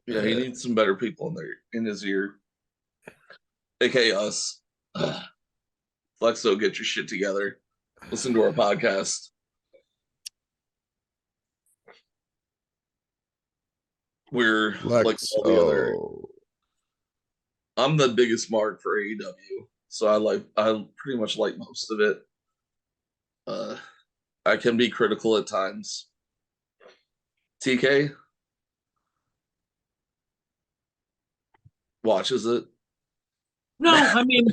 Yeah, he needs some better people in his ear. AKA us. Flexo, get your shit together. Listen to our podcast. We're like all the other. I'm the biggest mark for AEW, so I pretty much like most of it. I can be critical at times. TK watches it. No, I mean,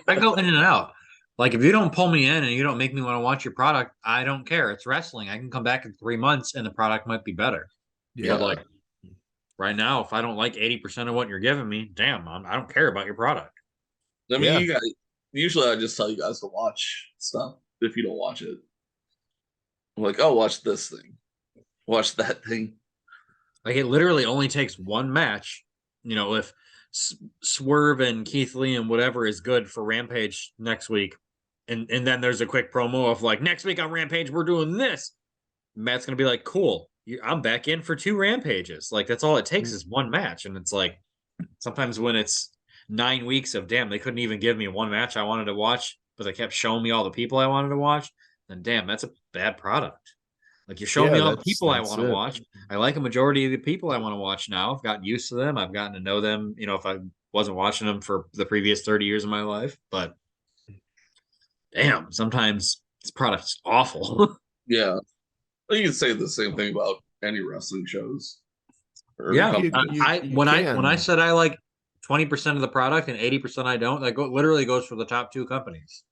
I go in and out. Like, if you don't pull me in and you don't make me want to watch your product, I don't care. It's wrestling. I can come back in 3 months and the product might be better. Yeah. But like right now, if I don't like 80% of what you're giving me, damn, I don't care about your product. I mean, you guys. Usually, I just tell you guys to watch stuff if you don't watch it. I'm like, oh, watch this thing, watch that thing. Like it literally only takes one match. You know, if Swerve and Keith Lee and whatever is good for Rampage next week, and then there's a quick promo of like, next week on Rampage we're doing this. Matt's gonna be like, cool, I'm back in for 2 Rampages. Like that's all it takes is one match, and it's like sometimes when it's 9 weeks of damn, they couldn't even give me one match I wanted to watch, but they kept showing me all the people I wanted to watch. Then damn, that's a bad product. Like you're showing me all the people I want to watch. I like a majority of the people I want to watch now. I've gotten used to them. I've gotten to know them. You know, if I wasn't watching them for the previous 30 years of my life, but damn, sometimes this product's awful. Yeah, you can say the same thing about any wrestling shows. Yeah, when I said I like 20% of the product and 80% I don't, that literally goes for the top 2 companies.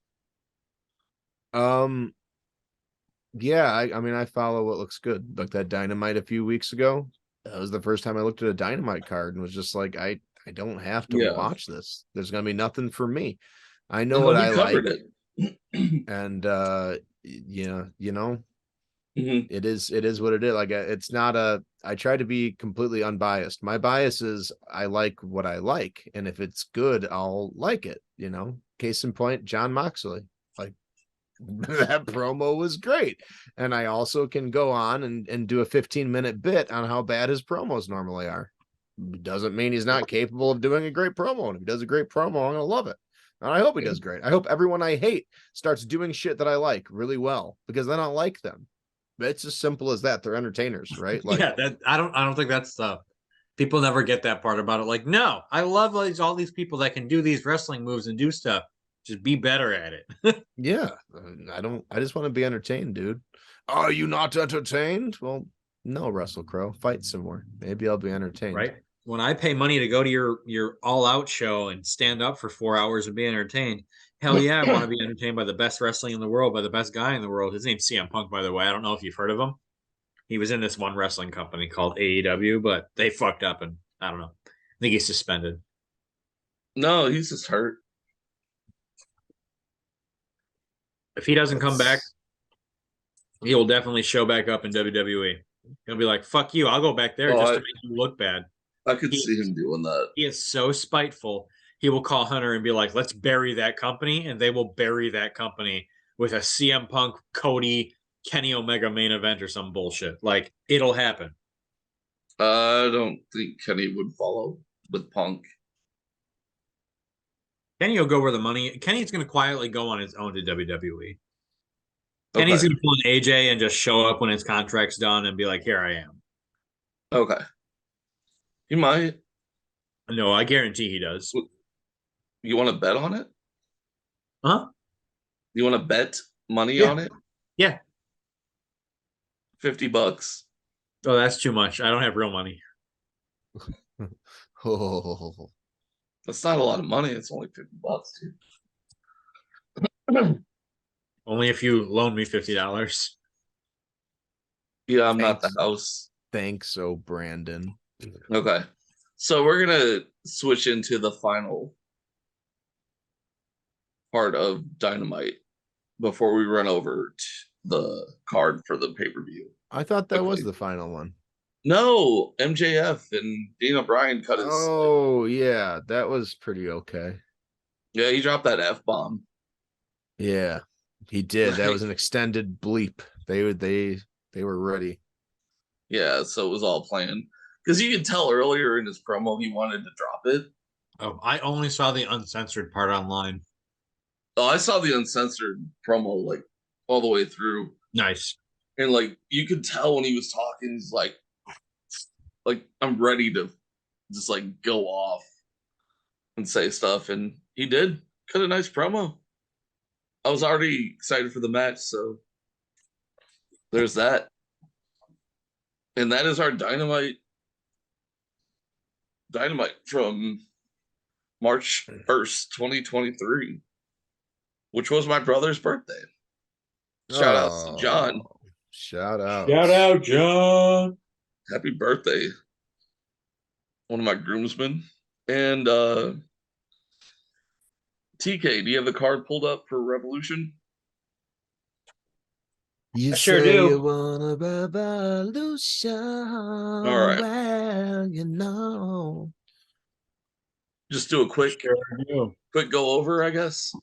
Yeah, I mean, I follow what looks good. Like that Dynamite a few weeks ago. that was the first time I looked at a Dynamite card and was just like, I don't have to Yeah. watch this. There's gonna be nothing for me. I know And what then I we covered like, it. and you know, Mhm. it is what it is. Like it's not a. I try to be completely unbiased. My bias is I like what I like, and if it's good, I'll like it. You know, case in point, John Moxley. Like that promo was great, and I also can go on and do a 15-minute bit on how bad his promos normally are. Doesn't mean he's not capable of doing a great promo, and if he does a great promo, I'm gonna love it. And I hope he does great. I hope everyone I hate starts doing shit that I like really well, because then I'll like them. It's as simple as that. They're entertainers, right? Like, yeah, that I don't think that's people never get that part about it. Like, no, I love all these people that can do these wrestling moves and do stuff. Just be better at it. yeah, I just want to be entertained, dude. Are you not entertained? Well, no, Russell Crowe, fight some more. Maybe I'll be entertained. Right? When I pay money to go to your all out show and stand up for 4 hours and be entertained, hell yeah, I want to be entertained by the best wrestling in the world, by the best guy in the world. His name's CM Punk, by the way. I don't know if you've heard of him. He was in this one wrestling company called AEW, but they fucked up, and I don't know. I think he's suspended. No, he's just hurt. If he doesn't come back, he will definitely show back up in WWE. He'll be like, "Fuck you! I'll go back there just to make you look bad." I could see him doing that. He is so spiteful. He will call Hunter and be like, "Let's bury that company," and they will bury that company with a CM Punk, Cody, Kenny Omega main event or some bullshit. Like, it'll happen. I don't think Kenny would follow with Punk. Kenny will go where the money. Kenny's going to quietly go on his own to WWE. Kenny's going to pull an AJ and just show up when his contract's done and be like, "Here I am." Okay. He might. No, I guarantee he does. You want to bet on it? Huh? You want to bet money Yeah. on it? Yeah. $50. Oh, that's too much. I don't have real money. Oh, That's not a lot of money. It's only $50, dude. Only if you loan me $50. Yeah, I'm not the Thanks. house. thanks, so Brandon. Okay. So we're gonna switch into the final part of Dynamite before we run over the card for the pay-per-view. I thought that was Okay. the final one. No, MJF and Dana Bryan cut his. Oh yeah, that was pretty okay. Yeah, he dropped that F-bomb. Yeah, he did. That was an extended bleep. They were ready. Yeah, so it was all planned. Because you could tell earlier in his promo he wanted to drop it. Oh, I only saw the uncensored part online. Oh, I saw the uncensored promo like all the way through. Nice. And like you could tell when he was talking, he's like I'm ready to just like go off and say stuff. And he did. Cut a nice promo. I was already excited for the match, so there's that. And that is our Dynamite from March 1st, 2023, which was my brother's birthday. Shout out to John. Shout out. Shout out, John. Happy birthday. One of my groomsmen. And TK, do you have the card pulled up for Revolution? You I sure say do. you want a revolution. All right. Well, you know. Just do a quick go over, I guess.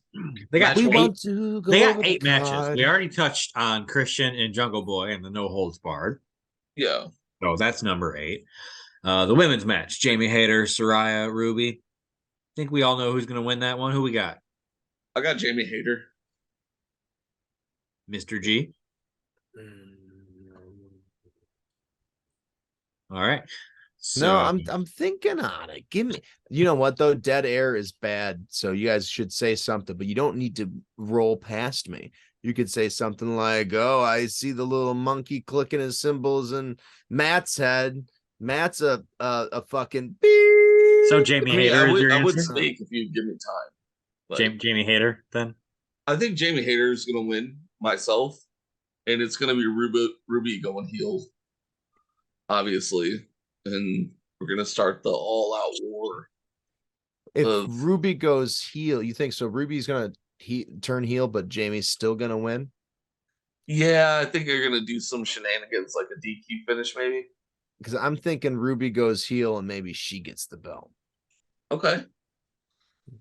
They got We eight, want to go they got over the 8 matches. card. We already touched on Christian and Jungle Boy and the No Holds Barred. Yeah. So that's number 8. The women's match, Jamie Hayter, Soraya, Ruby. I think we all know who's going to win that one. Who we got? I got Jamie Hayter. Mr. G. All right. So, No, I'm thinking on it. Give me, you know what though? Dead air is bad. So you guys should say something, but you don't need to roll past me. You could say something like, "Oh, I see the little monkey clicking his symbols in Matt's head. Matt's a fucking beep." So Jamie Hayter is your I would answer? speak if you give me time. But Jamie Hayter, then? I think Jamie Hayter is going to win myself, and it's going to be Ruby going heel. Obviously, and we're gonna start the all-out war. If of- Ruby goes heel, you think so? Ruby's gonna turn heel, but Jamie's still gonna win. Yeah, I think they're gonna do some shenanigans, like a DQ finish, maybe. Because I'm thinking Ruby goes heel and maybe she gets the belt. Okay,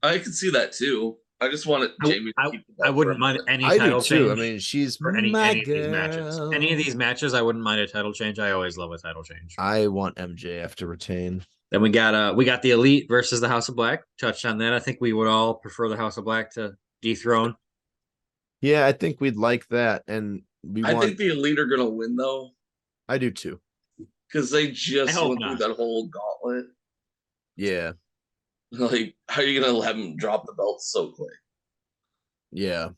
I can see that too. I just wanted Jamie to keep the belt I wouldn't forever. mind any I do title too. change. I mean, she's for my any of these matches. Any of girl. these matches, I wouldn't mind a title change. I always love a title change. I want MJF to retain. Then we got the Elite versus the House of Black. Touched on that. I think we would all prefer the House of Black to dethrone. Yeah, I think we'd like that, and I think the Elite are gonna win though, I do too. because they I just hope went through not. that whole gauntlet. Yeah, Like, how are you gonna have them drop the belt so quick? yeah.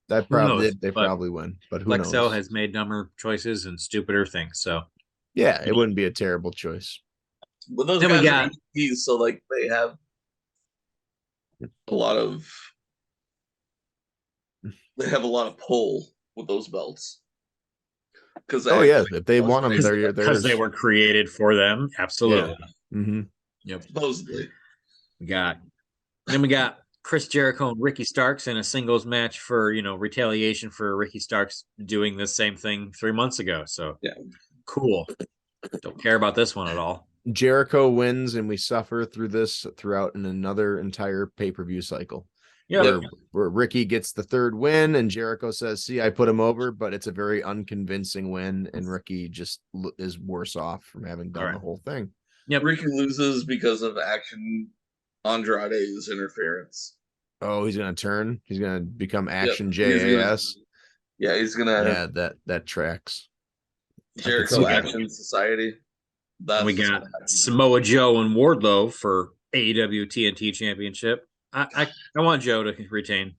That Who probably knows? they But probably win, but who Lexo knows? has made dumber choices and stupider things. So Yeah, it wouldn't be a terrible choice. But those Then we guys got- are EVPs, so like they have a lot of pull with those belts. Because Oh yeah, if they want them, they're because they were created for them. Absolutely. Mm-hmm. Yep. supposedly. We got Chris Jericho and Ricky Starks in a singles match for retaliation for Ricky Starks doing the same thing 3 months ago. So Yeah. Cool. Don't care about this one at all. Jericho wins, and we suffer through this throughout another entire pay-per-view cycle. Yeah. Where Ricky gets the third win, and Jericho says, "See, I put him over," but it's a very unconvincing win, and Ricky just is worse off from having done the whole thing. Yep. Ricky loses because of Action Andrade's interference. Oh, he's gonna turn. He's gonna become Action He's JAS. He's gonna Yeah, that tracks. Jericho Action Society. And we got Samoa Joe and Wardlow for AEW TNT Championship. I want Joe to retain.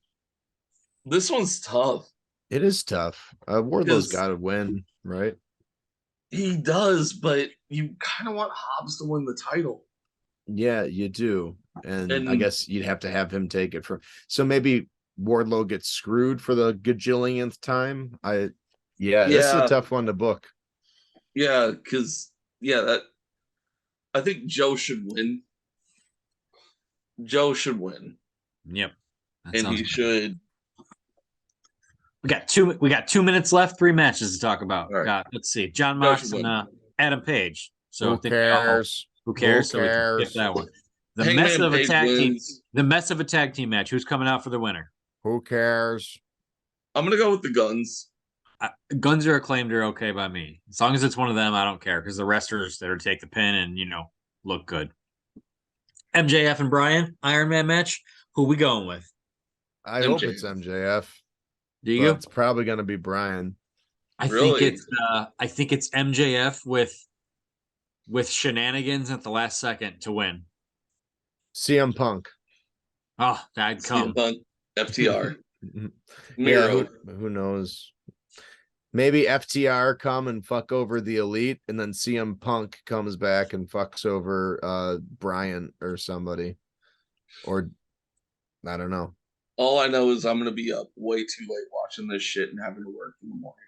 This one's tough. It is tough. Wardlow's got to win, right? He does, but you kind of want Hobbs to win the title. Yeah, you do. And I And- guess you'd have to have him take it from. So maybe Wardlow gets screwed for the gajillionth time. This is a tough one to book. Yeah, because I think Joe should win. Joe should win, Yep. That and sounds he good. should. We got 2 minutes left. 3 matches to talk about. All right. Let's see. John Joe Mox should and Adam Page. So I Who think we all- cares? Who cares? Who So we can cares? skip that one. The Hangman mess of a Page tag team. wins. The mess of a tag team match. Who's coming out for the winner? Who cares? I'm gonna go with the Guns. Guns are acclaimed are okay by me. As long as it's one of them, I don't care because the wrestlers that are take the pin and look good. MJF and Bryan Iron Man match. Who we going with? I hope MJF. it's MJF. Do But you? it's probably going to be Brian. I Really? think it's MJF with shenanigans at the last second to win. CM Punk. Oh, that'd come. CM Punk, FTR, Yeah, Miro. who knows? Maybe FTR come and fuck over the Elite, and then CM Punk comes back and fucks over Brian or somebody. Or I don't know. All I know is I'm gonna be up way too late watching this shit and having to work in the morning.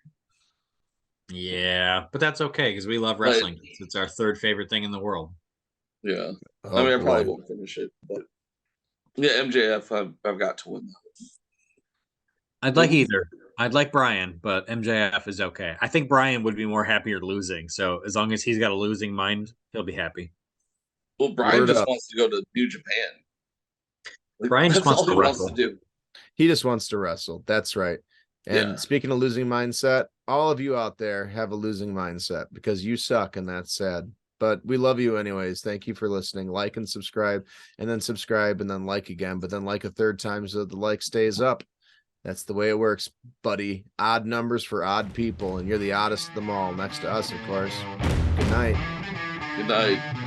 Yeah, but that's okay because we love wrestling. It's our third favorite thing in the world. Yeah, Oh, I mean, I boy. probably won't finish it, but yeah, MJF, I've got to win. I'd like either. I'd like Brian, but MJF is okay. I think Brian would be more happier losing. So as long as he's got a losing mind, he'll be happy. Well, Brian Word just up. wants to go to New Japan. Like, Brian just that's wants all to he wrestle. to do. He just wants to wrestle. That's right. And Yeah. speaking of losing mindset, all of you out there have a losing mindset because you suck, and that's sad. But we love you anyways. Thank you for listening. Like and subscribe, and then subscribe, and then like again, but then like a third time so the like stays up. That's the way it works, buddy. Odd numbers for odd people, and you're the oddest of them all, next to us, of course. Good night. Good night.